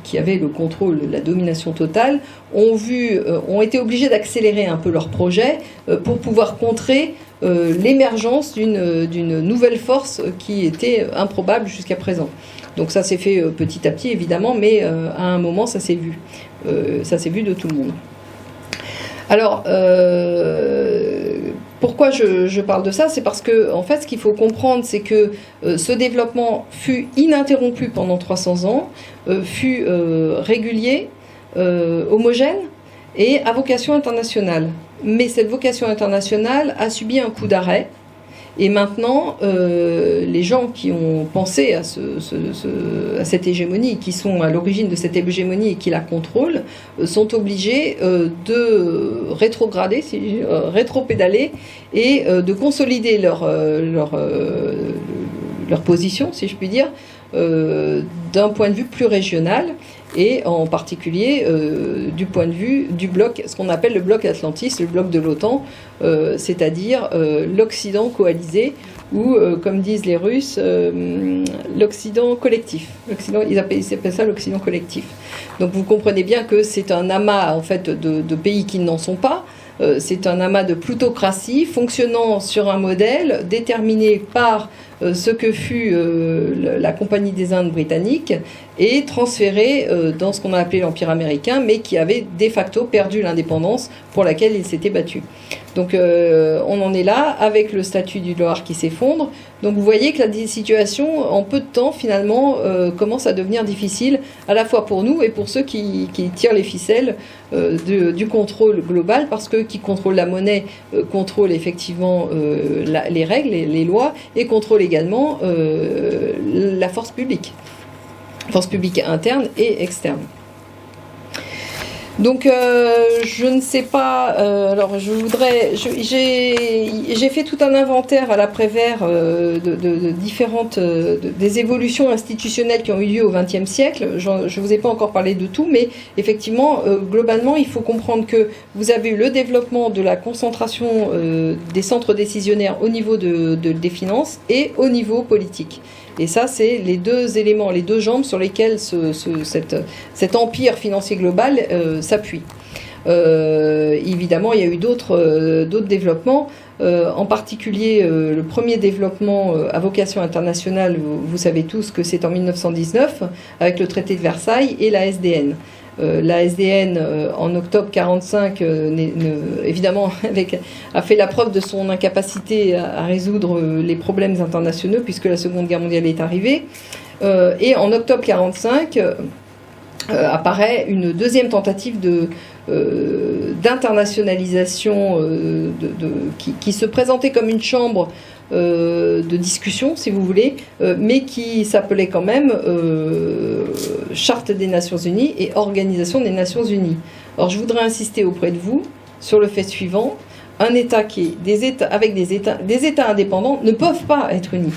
qui avaient le contrôle, la domination totale, ont été obligés d'accélérer un peu leurs projets pour pouvoir contrer l'émergence d'une nouvelle force qui était improbable jusqu'à présent. Donc ça s'est fait petit à petit, évidemment, mais à un moment, ça s'est vu. Ça s'est vu de tout le monde. Alors, pourquoi je parle de ça? C'est parce que, en fait, ce qu'il faut comprendre, c'est que ce développement fut ininterrompu pendant 300 ans, fut régulier, homogène et à vocation internationale. Mais cette vocation internationale a subi un coup d'arrêt. Et maintenant, les gens qui ont pensé à cette hégémonie, qui sont à l'origine de cette hégémonie et qui la contrôlent, sont obligés de rétrograder, rétropédaler et de consolider leur position, si je puis dire, d'un point de vue plus régional et en particulier du point de vue du bloc, ce qu'on appelle le bloc Atlantis, le bloc de l'OTAN, c'est-à-dire l'Occident coalisé ou, comme disent les Russes, l'Occident collectif. Ils appellent ça l'Occident collectif. Donc vous comprenez bien que c'est un amas en fait, de pays qui n'en sont pas. C'est un amas de plutocratie fonctionnant sur un modèle déterminé par ce que fut la Compagnie des Indes britannique et transféré dans ce qu'on a appelé l'Empire américain, mais qui avait de facto perdu l'indépendance pour laquelle il s'était battu. Donc on en est là avec le statut du dollar qui s'effondre. Donc vous voyez que la situation, en peu de temps, finalement, commence à devenir difficile, à la fois pour nous et pour ceux qui tirent les ficelles du contrôle global, parce que qui contrôle la monnaie contrôle effectivement les règles, les lois, et contrôle également la force publique interne et externe. Donc je ne sais pas, alors j'ai fait tout un inventaire à l'après-vert de différentes des évolutions institutionnelles qui ont eu lieu au XXe siècle. Je ne vous ai pas encore parlé de tout, mais effectivement, globalement, il faut comprendre que vous avez eu le développement de la concentration des centres décisionnaires au niveau des finances et au niveau politique. Et ça, c'est les deux éléments, les deux jambes sur lesquelles cet empire financier global s'appuie. Évidemment, il y a eu d'autres développements, en particulier le premier développement à vocation internationale, vous savez tous que c'est en 1919, avec le traité de Versailles et la SDN. La SDN, en octobre 1945, évidemment, a fait la preuve de son incapacité à résoudre les problèmes internationaux, puisque la Seconde Guerre mondiale est arrivée. Et en octobre 1945, apparaît une deuxième tentative d'internationalisation qui se présentait comme une chambre de discussion, si vous voulez, mais qui s'appelait quand même Charte des Nations Unies et Organisation des Nations Unies. Alors je voudrais insister auprès de vous sur le fait suivant: un État des États indépendants ne peuvent pas être unis.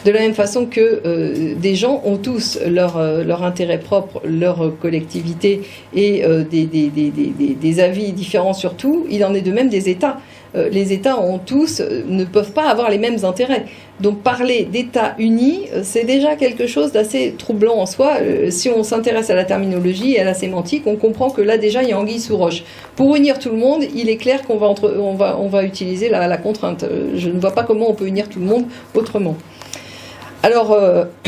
De la même façon que des gens ont tous leur intérêt propre, leur collectivité et des avis différents sur tout, il en est de même des États. Les États ne peuvent pas avoir les mêmes intérêts. Donc parler d'États unis, c'est déjà quelque chose d'assez troublant en soi. Si on s'intéresse à la terminologie et à la sémantique, on comprend que là déjà il y a anguille sous roche. Pour unir tout le monde, il est clair qu'on va utiliser la contrainte. Je ne vois pas comment on peut unir tout le monde autrement. Alors,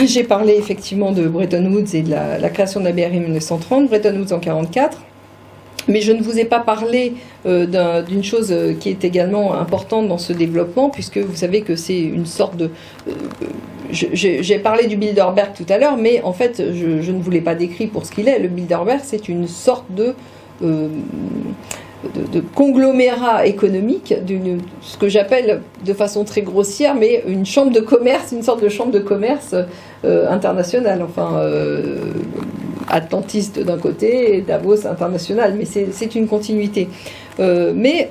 j'ai parlé effectivement de Bretton Woods et de la création de la BRI en 1930, Bretton Woods en 1944, mais je ne vous ai pas parlé d'une chose qui est également importante dans ce développement, puisque vous savez que c'est une sorte de... j'ai parlé du Bilderberg tout à l'heure, mais en fait, je ne vous l'ai pas décrit pour ce qu'il est. Le Bilderberg, c'est une sorte de conglomérat économique, ce que j'appelle de façon très grossière, mais une chambre de commerce, une sorte de chambre de commerce internationale, enfin atlantiste d'un côté et Davos international, mais c'est une continuité. Mais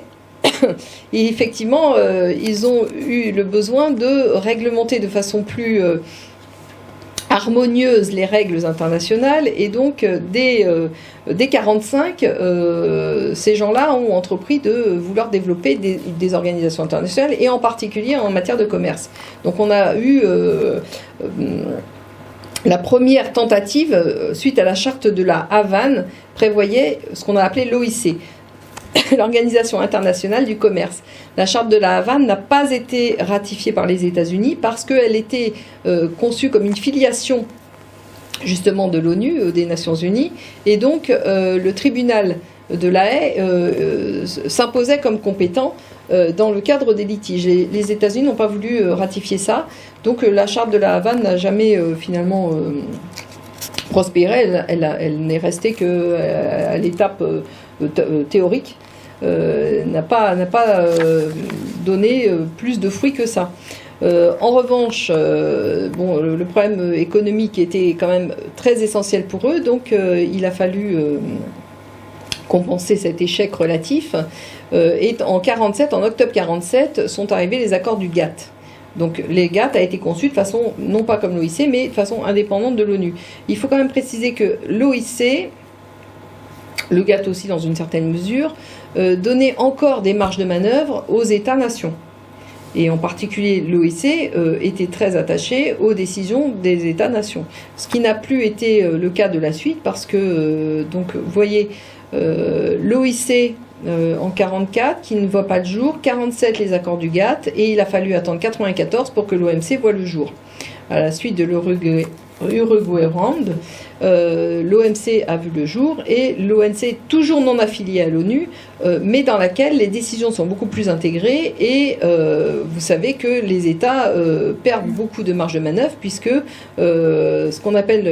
Et effectivement, ils ont eu le besoin de réglementer de façon plus harmonieuse les règles internationales, et donc dès 1945, ces gens-là ont entrepris de vouloir développer des organisations internationales, et en particulier en matière de commerce. Donc on a eu la première tentative, suite à la charte de la Havane, prévoyait ce qu'on a appelé l'OIC, l'Organisation internationale du commerce. La charte de la Havane n'a pas été ratifiée par les États-Unis parce qu'elle était conçue comme une filiation justement de l'ONU, des Nations Unies, et donc le tribunal de La Haye s'imposait comme compétent dans le cadre des litiges. Les États-Unis n'ont pas voulu ratifier ça, donc la charte de la Havane n'a jamais finalement prospéré. Elle n'est restée qu'à l'étape théorique, n'a pas donné plus de fruits que ça. En revanche, le problème économique était quand même très essentiel pour eux, donc il a fallu compenser cet échec relatif. Et en octobre 1947, sont arrivés les accords du GATT. Donc les GATT a été conçu de façon, non pas comme l'OIC, mais de façon indépendante de l'ONU. Il faut quand même préciser que l'OIC, le GATT aussi dans une certaine mesure, donnait encore des marges de manœuvre aux États-nations. Et en particulier, l'OIC était très attaché aux décisions des États-nations. Ce qui n'a plus été le cas de la suite, parce que, donc, vous voyez, l'OIC en 1944, qui ne voit pas le jour, 1947 les accords du GATT, et il a fallu attendre 1994 pour que l'OMC voit le jour. À la suite de l'Uruguay Round, l'OMC a vu le jour, et l'OMC est toujours non affilié à l'ONU, mais dans laquelle les décisions sont beaucoup plus intégrées, et vous savez que les États perdent beaucoup de marge de manœuvre, puisque ce qu'on appelle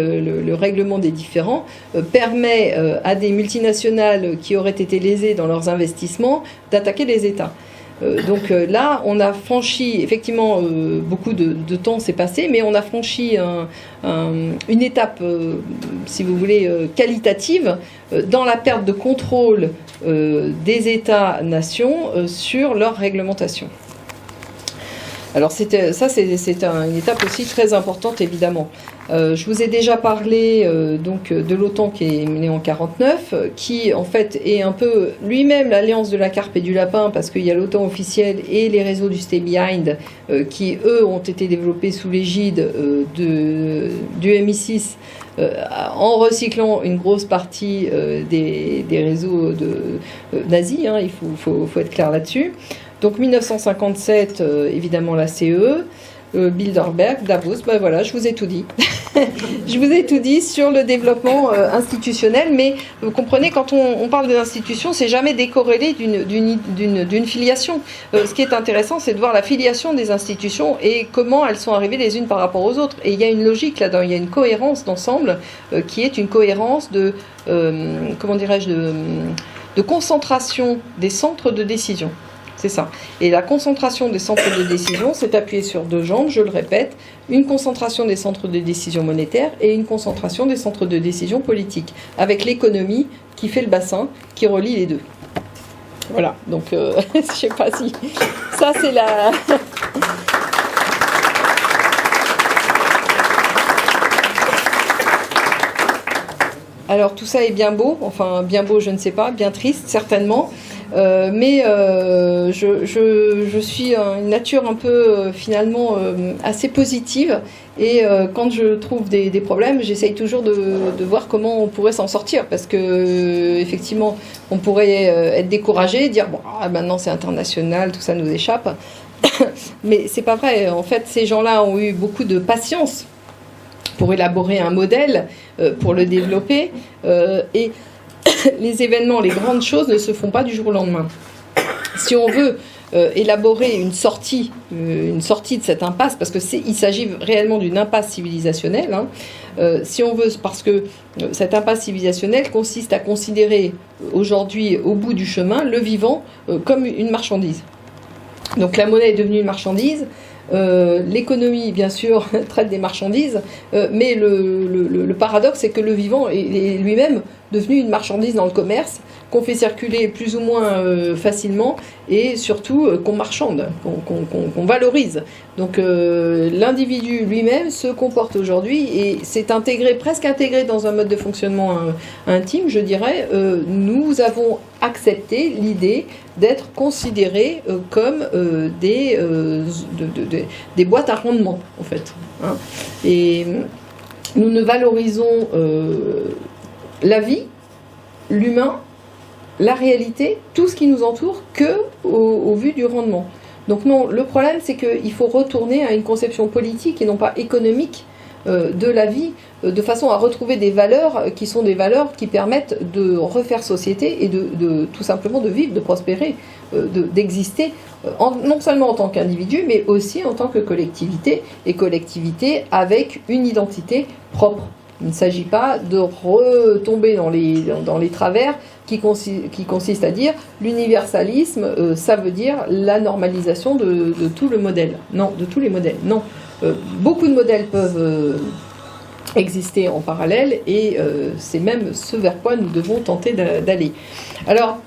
le règlement des différends permet à des multinationales qui auraient été lésées dans leurs investissements d'attaquer les États. Donc là, on a franchi, effectivement, beaucoup de temps s'est passé, mais on a franchi une étape, si vous voulez, qualitative dans la perte de contrôle des États-nations sur leur réglementation. Alors c'est une étape aussi très importante, évidemment. Je vous ai déjà parlé donc de l'OTAN qui est née en 1949, qui en fait est un peu lui-même l'alliance de la carpe et du lapin, parce qu'il y a l'OTAN officiel et les réseaux du Stay Behind qui, eux, ont été développés sous l'égide du MI6 en recyclant une grosse partie des réseaux nazis, hein, il faut être clair là-dessus. Donc 1957, évidemment la CE, Bilderberg, Davos, ben voilà, je vous ai tout dit. Je vous ai tout dit sur le développement institutionnel, mais vous comprenez, quand on parle des institutions, c'est jamais décorrélé d'une filiation. Ce qui est intéressant, c'est de voir la filiation des institutions et comment elles sont arrivées les unes par rapport aux autres. Et il y a une logique là-dedans, il y a une cohérence d'ensemble qui est une cohérence de, comment dirais-je, de concentration des centres de décision. C'est ça. Et la concentration des centres de décision s'est appuyée sur deux jambes, je le répète, une concentration des centres de décision monétaires et une concentration des centres de décision politiques, avec l'économie qui fait le bassin, qui relie les deux. Voilà, donc je sais pas si... Ça, c'est la... Alors tout ça est bien beau, enfin bien beau je ne sais pas, bien triste certainement, mais je suis une nature un peu finalement assez positive, et quand je trouve des problèmes, j'essaye toujours de voir comment on pourrait s'en sortir, parce que effectivement on pourrait être découragé, dire bon maintenant c'est international, tout ça nous échappe, mais c'est pas vrai. En fait ces gens-là ont eu beaucoup de patience pour élaborer un modèle, pour le développer, et les événements, les grandes choses ne se font pas du jour au lendemain. Si on veut élaborer une sortie de cette impasse, parce qu'il s'agit réellement d'une impasse civilisationnelle, hein, si on veut, parce que cette impasse civilisationnelle consiste à considérer aujourd'hui, au bout du chemin, le vivant comme une marchandise. Donc la monnaie est devenue une marchandise. L'économie, bien sûr, traite des marchandises, mais le paradoxe, c'est que le vivant est lui-même devenu une marchandise dans le commerce, qu'on fait circuler plus ou moins facilement et surtout qu'on marchande, qu'on valorise. Donc l'individu lui-même se comporte aujourd'hui et c'est intégré, presque intégré dans un mode de fonctionnement intime, je dirais. Nous avons accepté l'idée d'être considérés comme des boîtes à rendement, en fait. Hein. Et nous ne valorisons la vie, l'humain, la réalité, tout ce qui nous entoure, au vu du rendement. Donc non, le problème, c'est qu'il faut retourner à une conception politique et non pas économique de la vie, de façon à retrouver des valeurs qui sont des valeurs qui permettent de refaire société et de tout simplement de vivre, de prospérer, d'exister, non seulement en tant qu'individu, mais aussi en tant que collectivité, et collectivité avec une identité propre. Il ne s'agit pas de retomber dans les travers qui consistent à dire l'universalisme, ça veut dire la normalisation de tout le modèle. Non, de tous les modèles. Non. Beaucoup de modèles peuvent exister en parallèle et c'est même ce vers quoi nous devons tenter d'aller. Alors,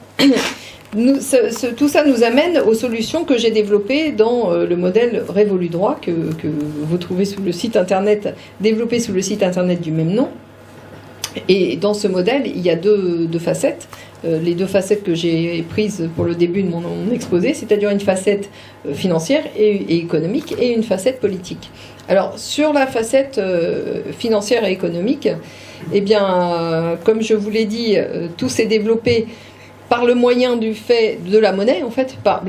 tout ça nous amène aux solutions que j'ai développées dans le modèle Révolu Droit que vous trouvez sous le site internet, développé sous le site internet du même nom. Et dans ce modèle, il y a deux facettes. Les deux facettes que j'ai prises pour le début de mon exposé, c'est-à-dire une facette financière et économique et une facette politique. Alors, sur la facette financière et économique, eh bien, comme je vous l'ai dit, tout s'est développé par le moyen du fait de la monnaie, en fait, par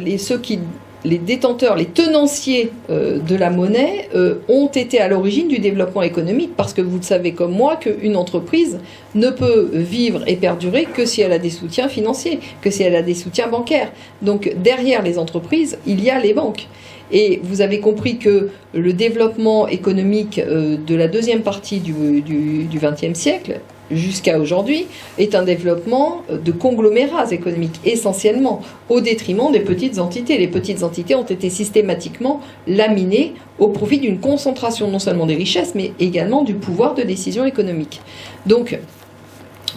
les détenteurs, les tenanciers de la monnaie ont été à l'origine du développement économique, parce que vous le savez comme moi qu'une entreprise ne peut vivre et perdurer que si elle a des soutiens financiers, que si elle a des soutiens bancaires. Donc derrière les entreprises, il y a les banques. Et vous avez compris que le développement économique de la deuxième partie du XXe siècle, jusqu'à aujourd'hui, est un développement de conglomérats économiques, essentiellement, au détriment des petites entités. Les petites entités ont été systématiquement laminées au profit d'une concentration non seulement des richesses, mais également du pouvoir de décision économique. Donc,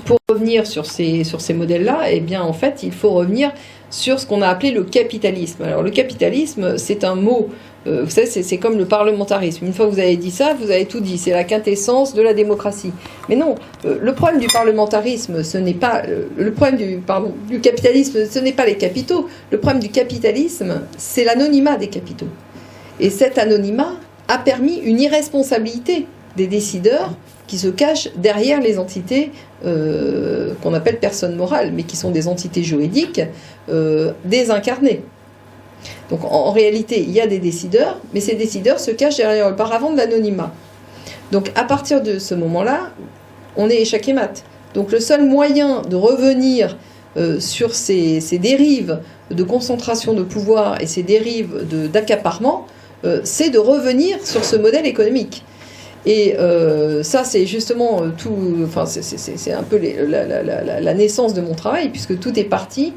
pour revenir sur ces modèles-là, eh bien, en fait, il faut revenir sur ce qu'on a appelé le capitalisme. Alors, le capitalisme, c'est un mot... vous savez, c'est comme le parlementarisme. Une fois que vous avez dit ça, vous avez tout dit. C'est la quintessence de la démocratie. Mais non, le problème du parlementarisme, ce n'est pas... le problème du capitalisme, ce n'est pas les capitaux. Le problème du capitalisme, c'est l'anonymat des capitaux. Et cet anonymat a permis une irresponsabilité des décideurs qui se cachent derrière les entités qu'on appelle personnes morales, mais qui sont des entités juridiques désincarnées. Donc en réalité, il y a des décideurs, mais ces décideurs se cachent derrière le paravent de l'anonymat. Donc à partir de ce moment-là, on est échec et mat. Donc le seul moyen de revenir sur ces dérives de concentration de pouvoir et ces dérives d'accaparement, c'est de revenir sur ce modèle économique. Et ça, c'est justement c'est un peu la naissance de mon travail, puisque tout est parti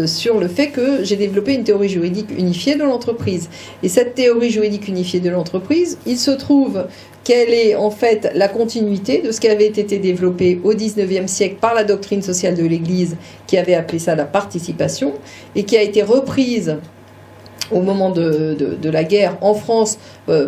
sur le fait que j'ai développé une théorie juridique unifiée de l'entreprise. Et cette théorie juridique unifiée de l'entreprise, il se trouve qu'elle est en fait la continuité de ce qui avait été développé au XIXe siècle par la doctrine sociale de l'Église, qui avait appelé ça la participation, et qui a été reprise au moment de la guerre en France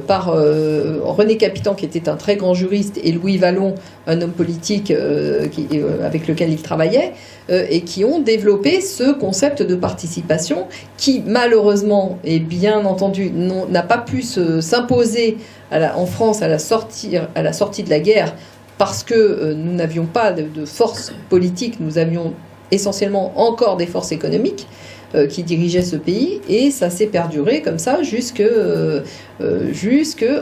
par René Capitan, qui était un très grand juriste, et Louis Vallon, un homme politique avec lequel il travaillait, et qui ont développé ce concept de participation qui, malheureusement, et bien entendu, n'a pas pu s'imposer en France à la sortie de la guerre, parce que nous n'avions pas de force politique, nous avions essentiellement encore des forces économiques qui dirigeaient ce pays, et ça s'est perduré comme ça jusque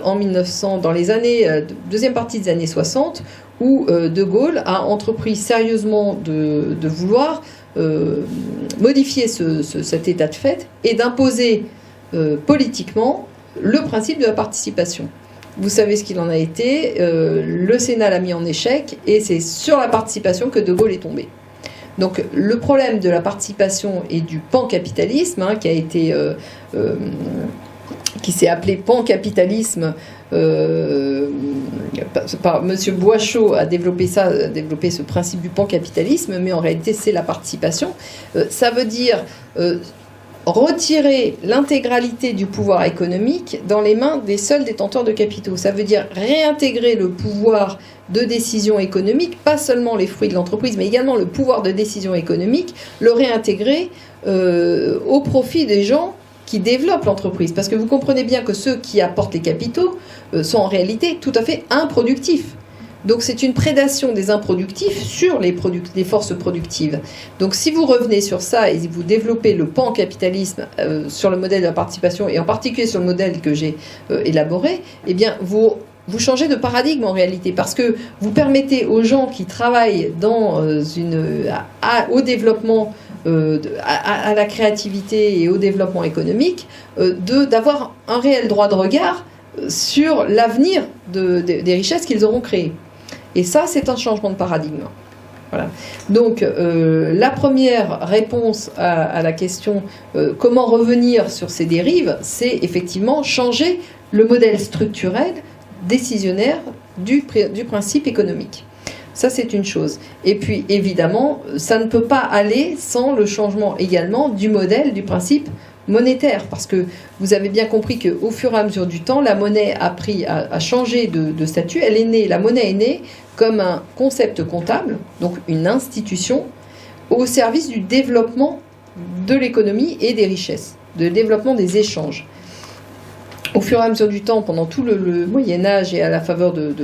en 1900, dans les années deuxième partie des années 60, où De Gaulle a entrepris sérieusement de vouloir modifier cet état de fait et d'imposer politiquement le principe de la participation. Vous savez ce qu'il en a été, le Sénat l'a mis en échec, et c'est sur la participation que De Gaulle est tombé. Donc le problème de la participation et du pancapitalisme, qui s'est appelé pancapitalisme Monsieur Boischaud a développé ce principe du pancapitalisme, mais en réalité c'est la participation. Ça veut dire retirer l'intégralité du pouvoir économique dans les mains des seuls détenteurs de capitaux. Ça veut dire réintégrer le pouvoir de décision économique, pas seulement les fruits de l'entreprise, mais également le pouvoir de décision économique, le réintégrer au profit des gens qui développent l'entreprise. Parce que vous comprenez bien que ceux qui apportent les capitaux sont en réalité tout à fait improductifs. Donc c'est une prédation des improductifs sur les forces productives. Donc si vous revenez sur ça et vous développez le pancapitalisme sur le modèle de la participation, et en particulier sur le modèle que j'ai élaboré, eh bien vous changez de paradigme en réalité, parce que vous permettez aux gens qui travaillent au développement, à la créativité et au développement économique, d'avoir un réel droit de regard sur l'avenir des richesses qu'ils auront créées. Et ça, c'est un changement de paradigme. Voilà. Donc, la première réponse à la question comment revenir sur ces dérives, c'est effectivement changer le modèle structurel, décisionnaire du principe économique. Ça, c'est une chose. Et puis, évidemment, ça ne peut pas aller sans le changement également du modèle, du principe monétaire, parce que vous avez bien compris qu'au fur et à mesure du temps, la monnaie a changé de statut. La monnaie est née comme un concept comptable, donc une institution, au service du développement de l'économie et des richesses, de développement des échanges. Au fur et à mesure du temps, pendant tout le Moyen-Âge et à la faveur de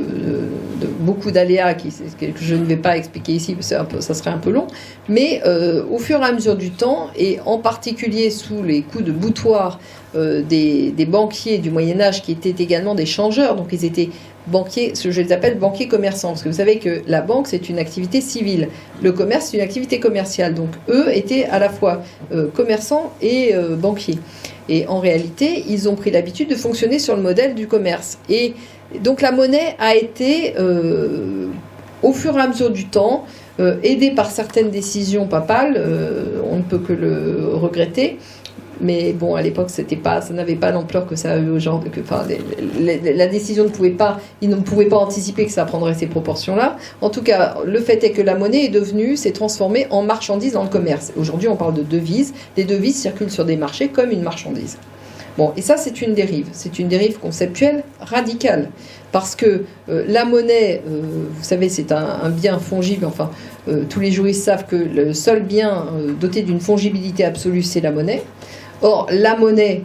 beaucoup d'aléas que je ne vais pas expliquer ici, parce que ça serait un peu long, mais au fur et à mesure du temps, et en particulier sous les coups de boutoir des banquiers du Moyen-Âge qui étaient également des changeurs, donc ils étaient banquiers, je les appelle banquiers commerçants, parce que vous savez que la banque c'est une activité civile, le commerce c'est une activité commerciale, donc eux étaient à la fois commerçants et banquiers. Et en réalité, ils ont pris l'habitude de fonctionner sur le modèle du commerce. Et donc la monnaie a été, au fur et à mesure du temps, aidée par certaines décisions papales, on ne peut que le regretter. Mais bon, à l'époque, ça n'avait pas l'ampleur que ça a eu aujourd'hui. La décision ils ne pouvaient pas anticiper que ça prendrait ces proportions-là. En tout cas, le fait est que la monnaie s'est transformée en marchandise dans le commerce. Aujourd'hui, on parle de devises. Les devises circulent sur des marchés comme une marchandise. Bon, et ça, c'est une dérive. C'est une dérive conceptuelle radicale. Parce que la monnaie, vous savez, c'est un bien fongible. Enfin, tous les juristes savent que le seul bien doté d'une fongibilité absolue, c'est la monnaie. Or, la monnaie,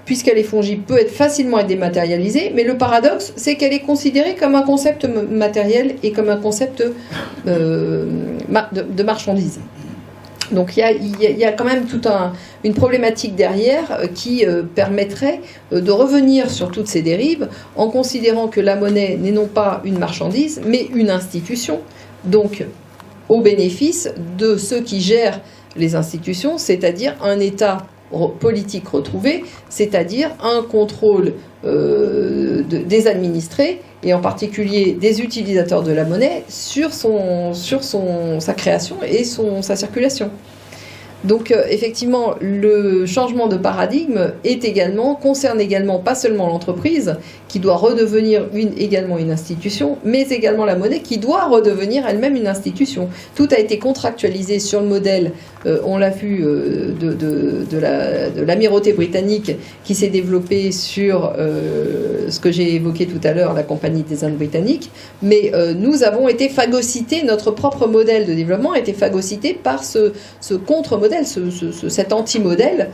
puisqu'elle est fongible, peut être facilement dématérialisée, mais le paradoxe, c'est qu'elle est considérée comme un concept matériel et comme un concept de marchandise. Donc il y a quand même toute une problématique derrière qui permettrait de revenir sur toutes ces dérives en considérant que la monnaie n'est non pas une marchandise, mais une institution, donc au bénéfice de ceux qui gèrent les institutions, c'est-à-dire un État politique retrouvé, c'est-à-dire un contrôle des administrés et en particulier des utilisateurs de la monnaie sur sa création et sa circulation. Donc effectivement, le changement de paradigme concerne également pas seulement l'entreprise qui doit redevenir également une institution, mais également la monnaie qui doit redevenir elle-même une institution. Tout a été contractualisé sur le modèle, on l'a vu, de l'amirauté britannique qui s'est développée sur ce que j'ai évoqué tout à l'heure, la Compagnie des Indes britanniques, mais nous avons été phagocytés, notre propre modèle de développement a été phagocyté par ce contre-modèle, cet anti-modèle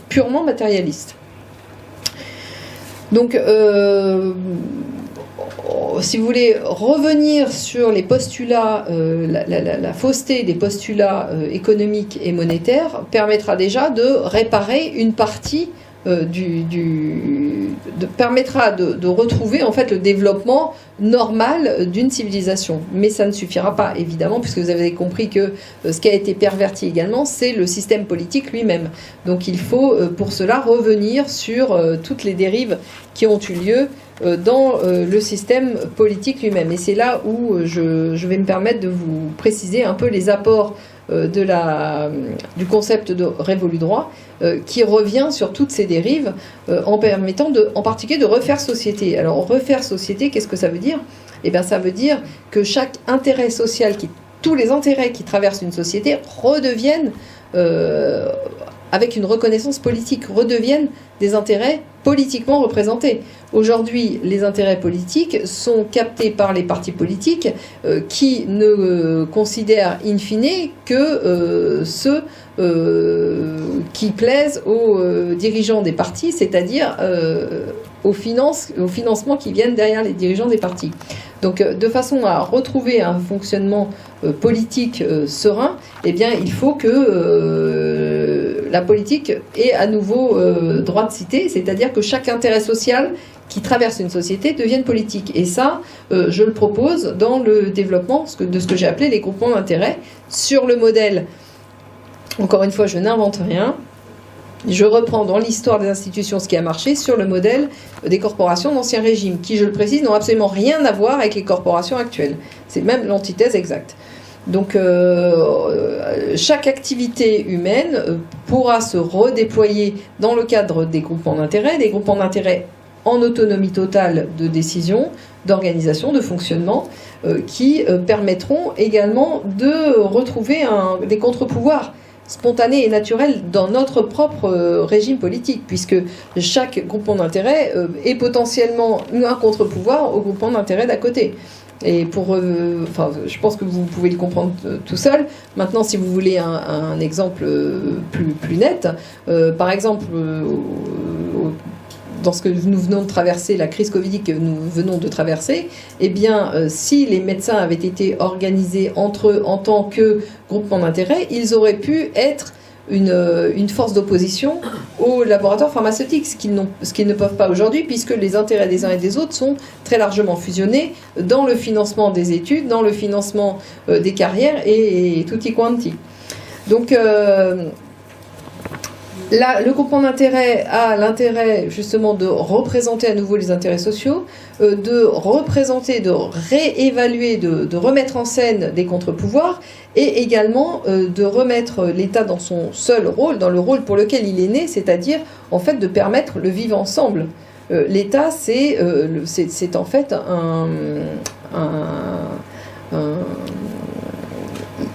purement matérialiste. Donc, si vous voulez revenir sur les postulats, la fausseté des postulats économiques et monétaires permettra déjà de réparer une partie permettra de retrouver en fait le développement normal d'une civilisation. Mais ça ne suffira pas, évidemment, puisque vous avez compris que ce qui a été perverti également, c'est le système politique lui-même. Donc il faut pour cela revenir sur toutes les dérives qui ont eu lieu dans le système politique lui-même. Et c'est là où je vais me permettre de vous préciser un peu les apports du concept de révolu droit, qui revient sur toutes ces dérives en permettant en particulier de refaire société. Alors refaire société, qu'est-ce que ça veut dire ? Eh bien ça veut dire que chaque intérêt social, tous les intérêts qui traversent une société redeviennent, avec une reconnaissance politique, redeviennent des intérêts politiquement représentés. Aujourd'hui, les intérêts politiques sont captés par les partis politiques qui ne considèrent in fine que ceux qui plaisent aux dirigeants des partis, c'est-à-dire au financement qui viennent derrière les dirigeants des partis. Donc, de façon à retrouver un fonctionnement politique serein, eh bien, il faut que la politique ait à nouveau droit de cité, c'est-à-dire que chaque intérêt social qui traverse une société devienne politique. Et ça, je le propose dans le développement de ce que j'ai appelé les groupements d'intérêts, sur le modèle, encore une fois, je n'invente rien, je reprends dans l'histoire des institutions ce qui a marché sur le modèle des corporations d'Ancien Régime, qui, je le précise, n'ont absolument rien à voir avec les corporations actuelles. C'est même l'antithèse exacte. Donc, chaque activité humaine pourra se redéployer dans le cadre des groupements d'intérêt en autonomie totale de décision, d'organisation, de fonctionnement, qui permettront également de retrouver des contre-pouvoirs spontanés et naturels dans notre propre régime politique, puisque chaque groupement d'intérêt est potentiellement un contre-pouvoir au groupement d'intérêt d'à côté. Et je pense que vous pouvez le comprendre tout seul. Maintenant, si vous voulez un exemple plus net, par exemple, dans ce que nous venons de traverser, la crise Covid que nous venons de traverser, eh bien, si les médecins avaient été organisés entre eux en tant que groupement d'intérêt, ils auraient pu être une force d'opposition aux laboratoires pharmaceutiques, ce qu'ils ne peuvent pas aujourd'hui, puisque les intérêts des uns et des autres sont très largement fusionnés dans le financement des études, dans le financement des carrières et tutti quanti. Donc, là, le groupement d'intérêt a l'intérêt justement de représenter à nouveau les intérêts sociaux, de représenter, de réévaluer, de remettre en scène des contre-pouvoirs et également de remettre l'État dans son seul rôle, dans le rôle pour lequel il est né, c'est-à-dire en fait de permettre le vivre ensemble. L'État, c'est en fait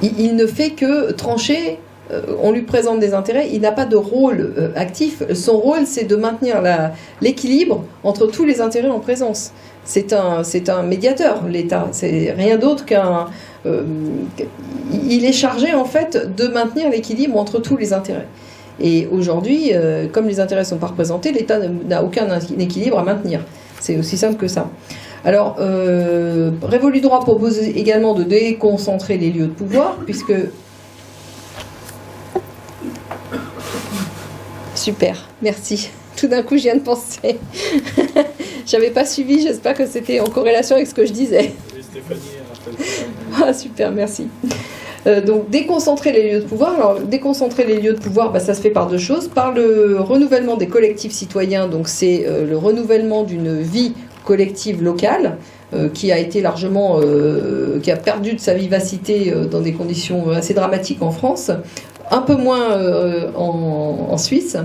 il ne fait que trancher. On lui présente des intérêts, il n'a pas de rôle actif. Son rôle, c'est de maintenir l'équilibre entre tous les intérêts en présence. C'est un médiateur, l'État. C'est rien d'autre qu'un... il est chargé, en fait, de maintenir l'équilibre entre tous les intérêts. Et aujourd'hui, comme les intérêts ne sont pas représentés, l'État n'a aucun équilibre à maintenir. C'est aussi simple que ça. Alors, Révolu Droit propose également de déconcentrer les lieux de pouvoir, puisque... Super, merci. Tout d'un coup, je viens de penser. J'avais pas suivi, j'espère que c'était en corrélation avec ce que je disais. Et Stéphanie, ah, super, merci. Donc, déconcentrer les lieux de pouvoir. Alors, déconcentrer les lieux de pouvoir, ça se fait par deux choses. Par le renouvellement des collectifs citoyens, donc c'est le renouvellement d'une vie collective locale, qui a été largement, qui a perdu de sa vivacité dans des conditions assez dramatiques en France, un peu moins en Suisse,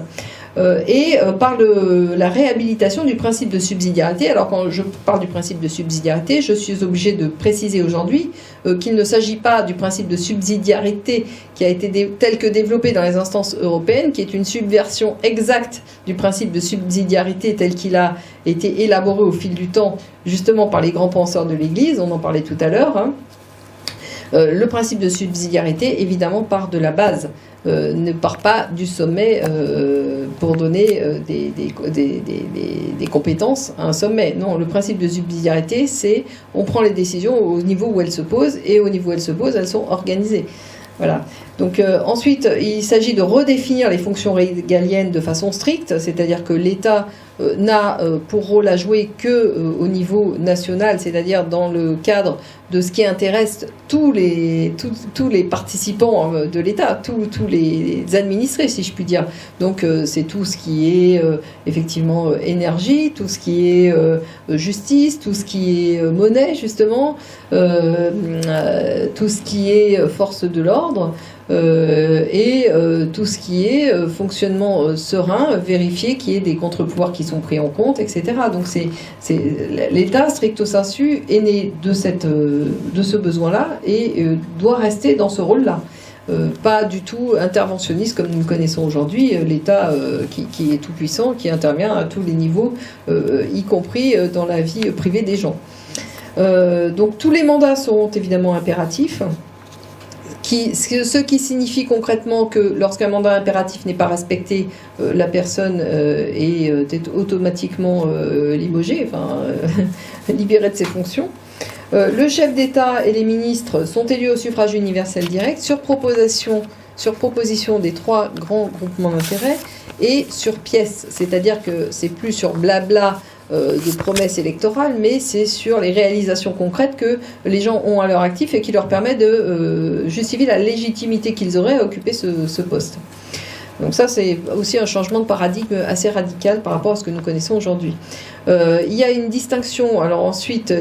et par la réhabilitation du principe de subsidiarité. Alors quand je parle du principe de subsidiarité, je suis obligée de préciser aujourd'hui qu'il ne s'agit pas du principe de subsidiarité qui a été tel que développé dans les instances européennes, qui est une subversion exacte du principe de subsidiarité tel qu'il a été élaboré au fil du temps, justement par les grands penseurs de l'Église, on en parlait tout à l'heure, hein. Le principe de subsidiarité, évidemment, part de la base, ne part pas du sommet pour donner des compétences à un sommet. Non, le principe de subsidiarité, c'est on prend les décisions au niveau où elles se posent, et au niveau où elles se posent, elles sont organisées. Voilà. Donc ensuite, il s'agit de redéfinir les fonctions régaliennes de façon stricte, c'est-à-dire que l'État n'a pour rôle à jouer que au niveau national, c'est-à-dire dans le cadre de ce qui intéresse tous les participants de l'État, tous les administrés, si je puis dire. Donc c'est tout ce qui est effectivement énergie, tout ce qui est justice, tout ce qui est monnaie justement, tout ce qui est force de l'ordre, et tout ce qui est fonctionnement serein, vérifier qu'il y ait des contre-pouvoirs qui sont pris en compte, etc. Donc l'État, stricto sensu, est né de ce besoin-là et doit rester dans ce rôle-là. Pas du tout interventionniste comme nous le connaissons aujourd'hui, l'État qui est tout puissant, qui intervient à tous les niveaux, y compris dans la vie privée des gens. Donc tous les mandats sont évidemment impératifs, ce qui signifie concrètement que lorsqu'un mandat impératif n'est pas respecté, la personne est automatiquement limogée, libérée de ses fonctions. Le chef d'État et les ministres sont élus au suffrage universel direct sur proposition des 3 grands groupements d'intérêts et sur pièce, c'est-à-dire que c'est plus sur blabla de promesses électorales, mais c'est sur les réalisations concrètes que les gens ont à leur actif et qui leur permet de justifier la légitimité qu'ils auraient à occuper ce poste. Donc ça, c'est aussi un changement de paradigme assez radical par rapport à ce que nous connaissons aujourd'hui. Il y a une distinction, alors ensuite,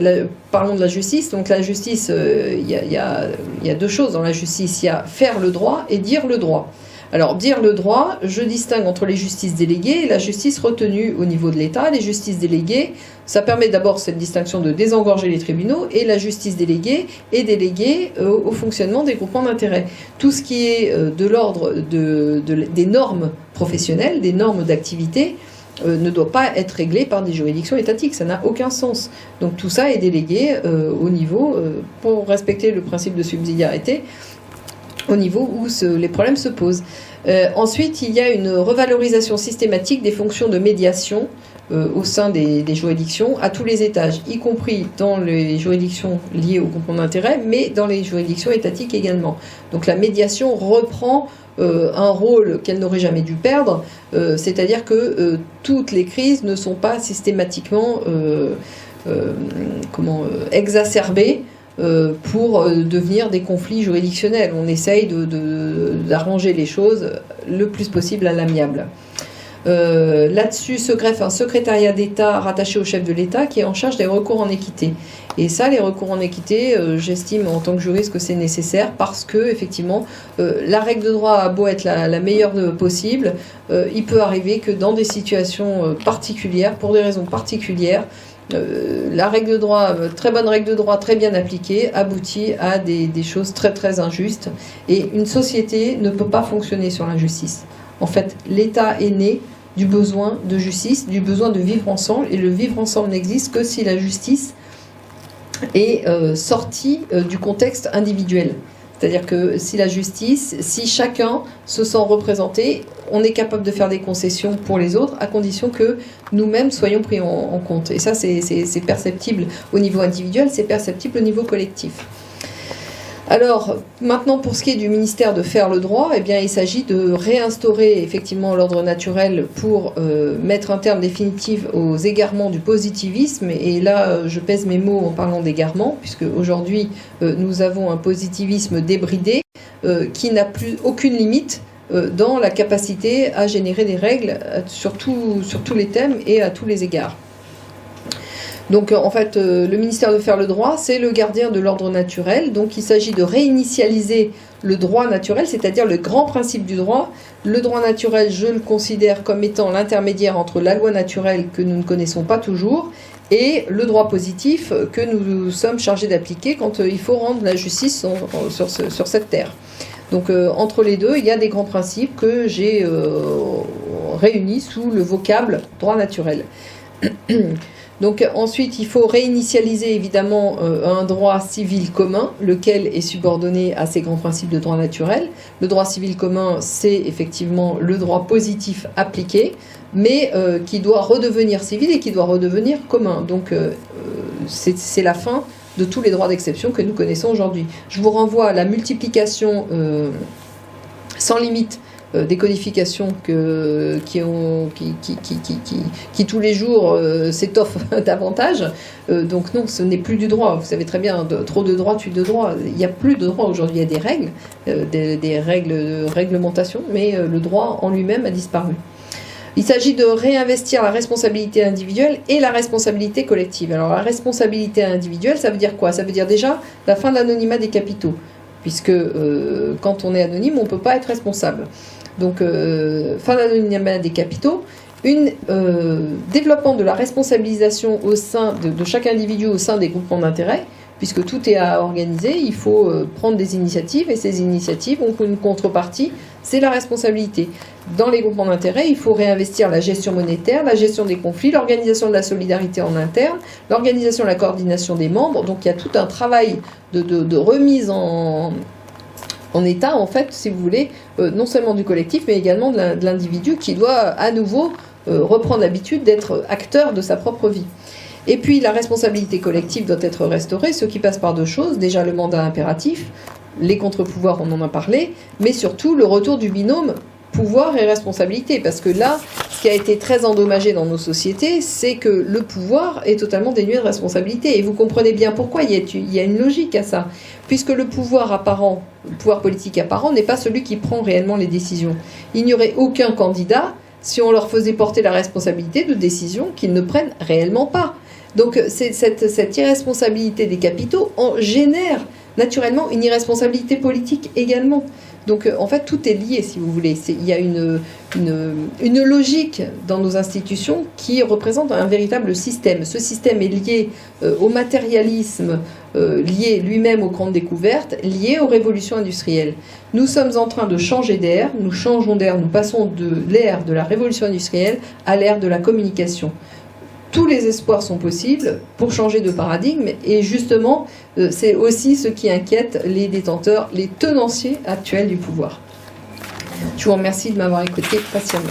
parlons de la justice. Donc la justice, il y a 2 choses dans la justice. Il y a faire le droit et dire le droit. Alors, dire le droit, je distingue entre les justices déléguées et la justice retenue au niveau de l'État. Les justices déléguées, ça permet d'abord cette distinction de désengorger les tribunaux, et la justice déléguée est déléguée au fonctionnement des groupements d'intérêt. Tout ce qui est de l'ordre des normes professionnelles, des normes d'activité, ne doit pas être réglé par des juridictions étatiques, ça n'a aucun sens. Donc tout ça est délégué au niveau, pour respecter le principe de subsidiarité, au niveau où les problèmes se posent. Ensuite, il y a une revalorisation systématique des fonctions de médiation au sein des juridictions à tous les étages, y compris dans les juridictions liées au groupement d'intérêt, mais dans les juridictions étatiques également. Donc la médiation reprend un rôle qu'elle n'aurait jamais dû perdre, c'est-à-dire que toutes les crises ne sont pas systématiquement exacerbées pour devenir des conflits juridictionnels. On essaye d'arranger les choses le plus possible à l'amiable. Là-dessus se greffe un secrétariat d'État rattaché au chef de l'État qui est en charge des recours en équité. Et ça, les recours en équité, j'estime en tant que juriste que c'est nécessaire parce que, effectivement, la règle de droit a beau être la meilleure possible, il peut arriver que dans des situations particulières, pour des raisons particulières, la règle de droit, très bonne règle de droit, très bien appliquée, aboutit à des choses très très injustes. Et une société ne peut pas fonctionner sur l'injustice. En fait, l'État est né du besoin de justice, du besoin de vivre ensemble, et le vivre ensemble n'existe que si la justice est sortie du contexte individuel. C'est-à-dire que si chacun se sent représenté, on est capable de faire des concessions pour les autres, à condition que nous-mêmes soyons pris en compte. Et ça, c'est perceptible au niveau individuel, c'est perceptible au niveau collectif. Alors, maintenant, pour ce qui est du ministère de faire le droit, eh bien, il s'agit de réinstaurer effectivement l'ordre naturel pour mettre un terme définitif aux égarements du positivisme. Et là, je pèse mes mots en parlant d'égarement, puisque aujourd'hui, nous avons un positivisme débridé qui n'a plus aucune limite dans la capacité à générer des règles sur tous les thèmes et à tous les égards. Donc en fait, le ministère de faire le droit, c'est le gardien de l'ordre naturel. Donc il s'agit de réinitialiser le droit naturel, c'est-à-dire le grand principe du droit. Le droit naturel, je le considère comme étant l'intermédiaire entre la loi naturelle que nous ne connaissons pas toujours et le droit positif que nous sommes chargés d'appliquer quand il faut rendre la justice sur cette terre. Donc entre les deux, il y a des grands principes que j'ai réunis sous le vocable droit naturel. Donc ensuite, il faut réinitialiser évidemment un droit civil commun, lequel est subordonné à ces grands principes de droit naturel. Le droit civil commun, c'est effectivement le droit positif appliqué, mais qui doit redevenir civil et qui doit redevenir commun. Donc c'est la fin de tous les droits d'exception que nous connaissons aujourd'hui. Je vous renvoie à la multiplication sans limite des codifications qui tous les jours s'étoffent davantage. Donc non, ce n'est plus du droit. Vous savez très bien, trop de droit tue de droit. Il n'y a plus de droit aujourd'hui. Il y a des règles, des règles de réglementation, mais le droit en lui-même a disparu. Il s'agit de réinvestir la responsabilité individuelle et la responsabilité collective. Alors la responsabilité individuelle, ça veut dire quoi? Ça veut dire déjà la fin de l'anonymat des capitaux. puisque quand on est anonyme, on ne peut pas être responsable. Donc, fin d'anonymat des capitaux, développement de la responsabilisation au sein de chaque individu au sein des groupements d'intérêt, puisque tout est à organiser, il faut prendre des initiatives, et ces initiatives ont une contrepartie, c'est la responsabilité. Dans les groupements d'intérêt, il faut réinvestir la gestion monétaire, la gestion des conflits, l'organisation de la solidarité en interne, l'organisation et la coordination des membres. Donc il y a tout un travail de remise en état, en fait, si vous voulez, non seulement du collectif, mais également de l'individu qui doit à nouveau reprendre l'habitude d'être acteur de sa propre vie. Et puis la responsabilité collective doit être restaurée, ce qui passe par deux choses. Déjà le mandat impératif, les contre-pouvoirs, on en a parlé, mais surtout le retour du binôme pouvoir et responsabilité. Parce que là, ce qui a été très endommagé dans nos sociétés, c'est que le pouvoir est totalement dénué de responsabilité. Et vous comprenez bien pourquoi, il y a une logique à ça. Puisque le pouvoir apparent, le pouvoir politique apparent, n'est pas celui qui prend réellement les décisions. Il n'y aurait aucun candidat si on leur faisait porter la responsabilité de décisions qu'ils ne prennent réellement pas. Donc cette irresponsabilité des capitaux en génère naturellement une irresponsabilité politique également. Donc en fait tout est lié si vous voulez. Il y a une logique dans nos institutions qui représente un véritable système. Ce système est lié au matérialisme, lié lui-même aux grandes découvertes, lié aux révolutions industrielles. Nous sommes en train de changer d'air, nous changeons d'air, nous passons de l'ère de la révolution industrielle à l'ère de la communication. Tous les espoirs sont possibles pour changer de paradigme et justement, c'est aussi ce qui inquiète les détenteurs, les tenanciers actuels du pouvoir. Je vous remercie de m'avoir écouté patiemment.